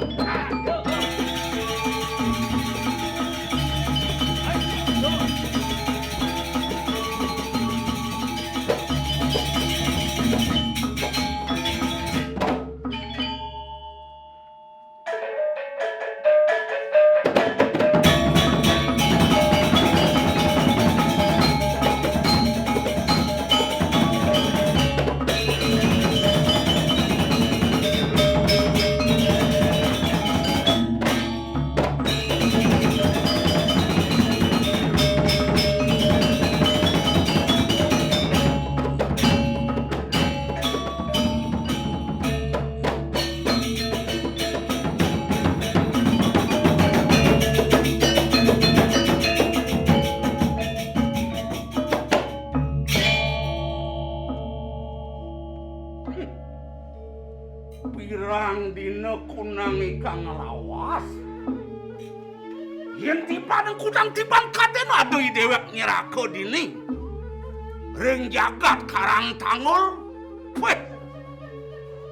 [SPEAKER 1] Pirang dina kunang ikang lawas. Yen tipan kudang tipan kaden aduh dewek nyerako dini. Ring jagat karang tangul. Weh.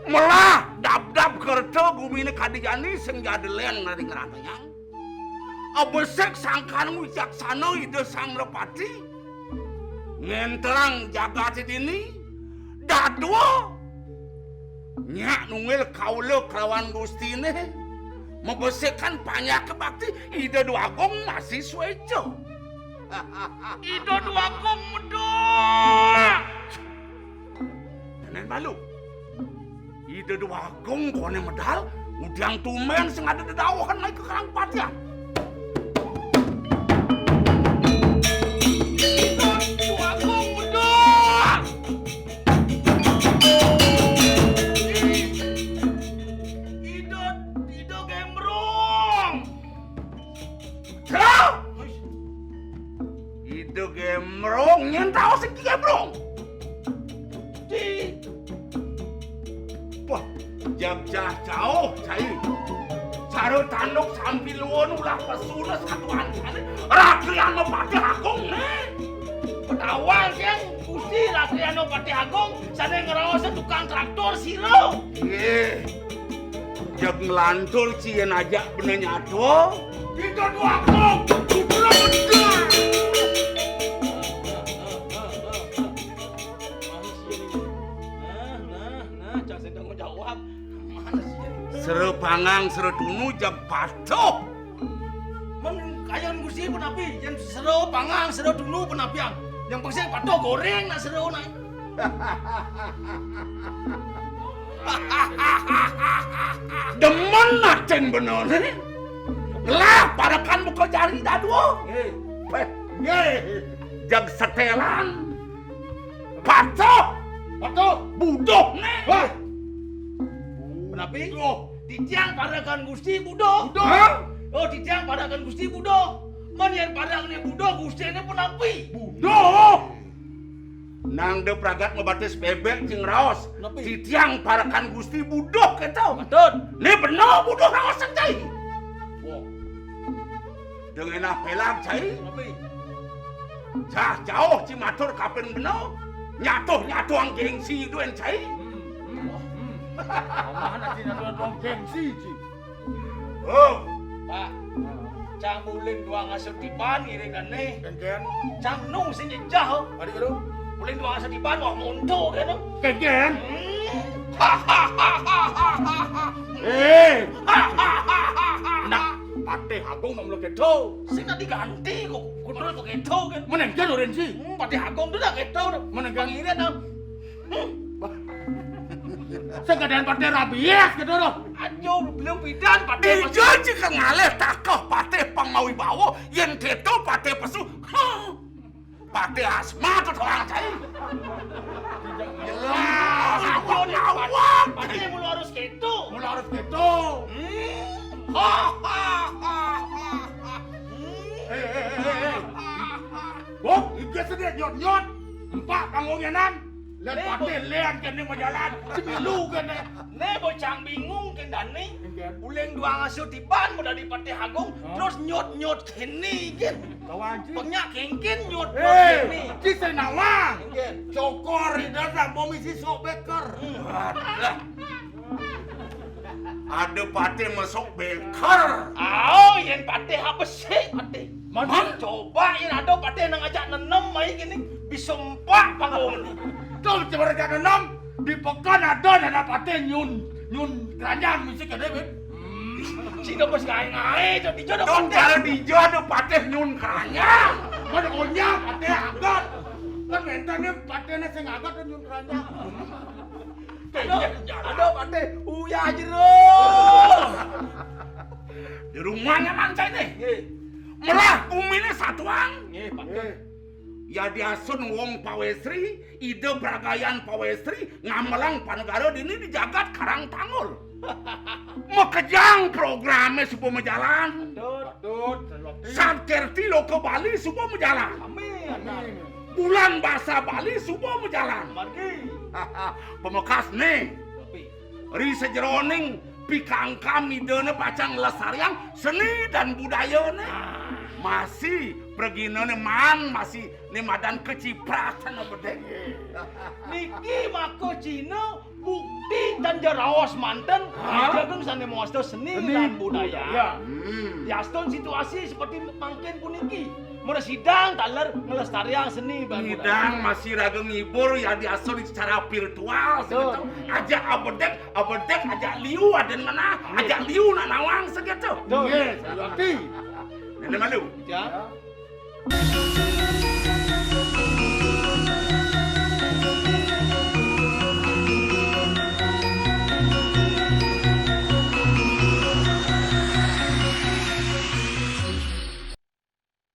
[SPEAKER 1] Melah dab-dab kerto gumine kadijani sing jadelen ring ranayang. Abesek sangkan wicaksana ide sang repati. Ngenterang jagat dini. Dadwa
[SPEAKER 5] Nyak nungil kaula kelawan gustine membersihkan banyak kebakti ide dua gong masih suejo. Ide dua gong medok. Nenen malu. Ide dua gong kone medal udang tumen sing ada di dawahan naik ke karang patian. Dua gong medok. Ide gembrong. Terus. Ide gembrong nyen tahu sing gembrong. Wah, jam-jam jauh, cai. Cara tanduk sambil luon ulah pesuna satuan sana. Rakyano Pati Agung nih. Petawang yang Gusti Rakyano Pati Agung sana ngerawasan tukang traktor siro. Iya. Jak ngelantur cien aja bener nyato. Itu dua kong. Kupula bener. Sere pangang sere dunu jak patuh.
[SPEAKER 8] Men kayan Gusti penapi, yang sero pangang sero dunu penapian. Yang pasti patuh goreng nak sero nak.
[SPEAKER 5] Demen nacen bener. Lah parakan buka jari dadu. Jag setelan. Patuh. Budoh nih.
[SPEAKER 8] Penapi? Titiang padakan Gusti Budo. Oh, titiang padakan Gusti Budo. Man yang padangnya Budo, Gusti ini penapi.
[SPEAKER 5] Budo. Nang de pragat ngebatis bebek cing raos. Titiang padakan Gusti Budo kita.
[SPEAKER 8] Betul.
[SPEAKER 5] Ini benar Budo raos cai. Dengan apelang cai.
[SPEAKER 8] Penapi?
[SPEAKER 5] Cah jauh cimatur kapan benar. Nyatuh ang gengsi duen cai.
[SPEAKER 8] Mana sih nak gengsi sih?
[SPEAKER 5] Oh,
[SPEAKER 8] Pak. Cang buling dua ngasuh tipan iring kan nih.
[SPEAKER 2] Kengken.
[SPEAKER 8] Cang nung sing jauh.
[SPEAKER 2] Mari karo.
[SPEAKER 8] Buling dua ngasuh tipan wah munto kan.
[SPEAKER 5] kegen.
[SPEAKER 8] Nak Pati Agung nom lo keto. Sing nak diganti kok kudu kok keto kan.
[SPEAKER 5] Menengken oren sih.
[SPEAKER 8] Pati Agung tu dah keto. Menengkan ini dah.
[SPEAKER 5] Segadaan Pati rabies gitu loh.
[SPEAKER 8] Ajo belum pidan Pati.
[SPEAKER 5] Ijo jika ngalih takah Pati Pangawi Bawo yang keto Pati Pesu. Pati Asma tu orang cai. Jelas.
[SPEAKER 8] Ajo ni
[SPEAKER 5] awak.
[SPEAKER 8] Pati mulu harus keto.
[SPEAKER 5] Mula harus keto. Wah, iga sedih nyot-nyot. Empat panggungianan. Lihat Pati lihat kene majalan. Semilu kene.
[SPEAKER 8] Ne bocang bingung kan Dani. Buling dua ngasuh tiban mudah di Pati Agung terus nyot-nyot kini kan.
[SPEAKER 2] Kawan ci.
[SPEAKER 8] Penyak kengkin nyot-nyot kini.
[SPEAKER 2] Ci senawang.
[SPEAKER 8] Kan.
[SPEAKER 2] Cokor ida sang pomisi sok beker.
[SPEAKER 5] Ada Pati masuk beker.
[SPEAKER 8] Oh, yang Pati apa sih Pati? Mana coba yang ada Pati yang ngajak nenem mai gini bisumpak panggung ni.
[SPEAKER 2] Tuh coba rekan enam di pekan ada nana Pati nyun kerajaan musik ada bet.
[SPEAKER 8] Cina bos ngai-ngai jadi jodoh
[SPEAKER 5] Dong
[SPEAKER 8] Pati.
[SPEAKER 5] cara dijo ada Pati nyun keranya.
[SPEAKER 2] Mana onya Pati agat. Kan mentanya Pati na sing agat dan nyun kerajaan.
[SPEAKER 8] Ada Pati uya jero.
[SPEAKER 5] Di rumahnya mancai nih. Melah bumi ini satuan.
[SPEAKER 8] Nggih, Pati.
[SPEAKER 5] Ya diasun wong pawestri, ide beragayan pawestri, ngamelang panegara dini di jagat karang tangul. Mekejang programnya supaya menjalan. Sabkerti lo ke Bali supaya menjalan.
[SPEAKER 8] Amin.
[SPEAKER 5] Bulan bahasa Bali supaya menjalan.
[SPEAKER 8] Margi.
[SPEAKER 5] Pemekas nih, ri sejeroning pikangkam idene pacang lesariang seni dan budayanya. Masih perginane man masih ni madan kecipratan bedeng.
[SPEAKER 8] Niki mako Cina bukti dan jaraos manten jagung sane moasto seni dan budaya.
[SPEAKER 2] Ya.
[SPEAKER 8] Diaston situasi seperti mangkin puniki Mun sidang taler ngelestarian seni bae.
[SPEAKER 5] Ngidang masih raga ngibur ya diasoli secara virtual segitu. Ajak abedek ajak liu aden mana? Ajak liu nak nawang segitu.
[SPEAKER 8] Tuh.
[SPEAKER 2] Iya, Sayuakti.
[SPEAKER 5] Nenek malu.
[SPEAKER 8] Ya.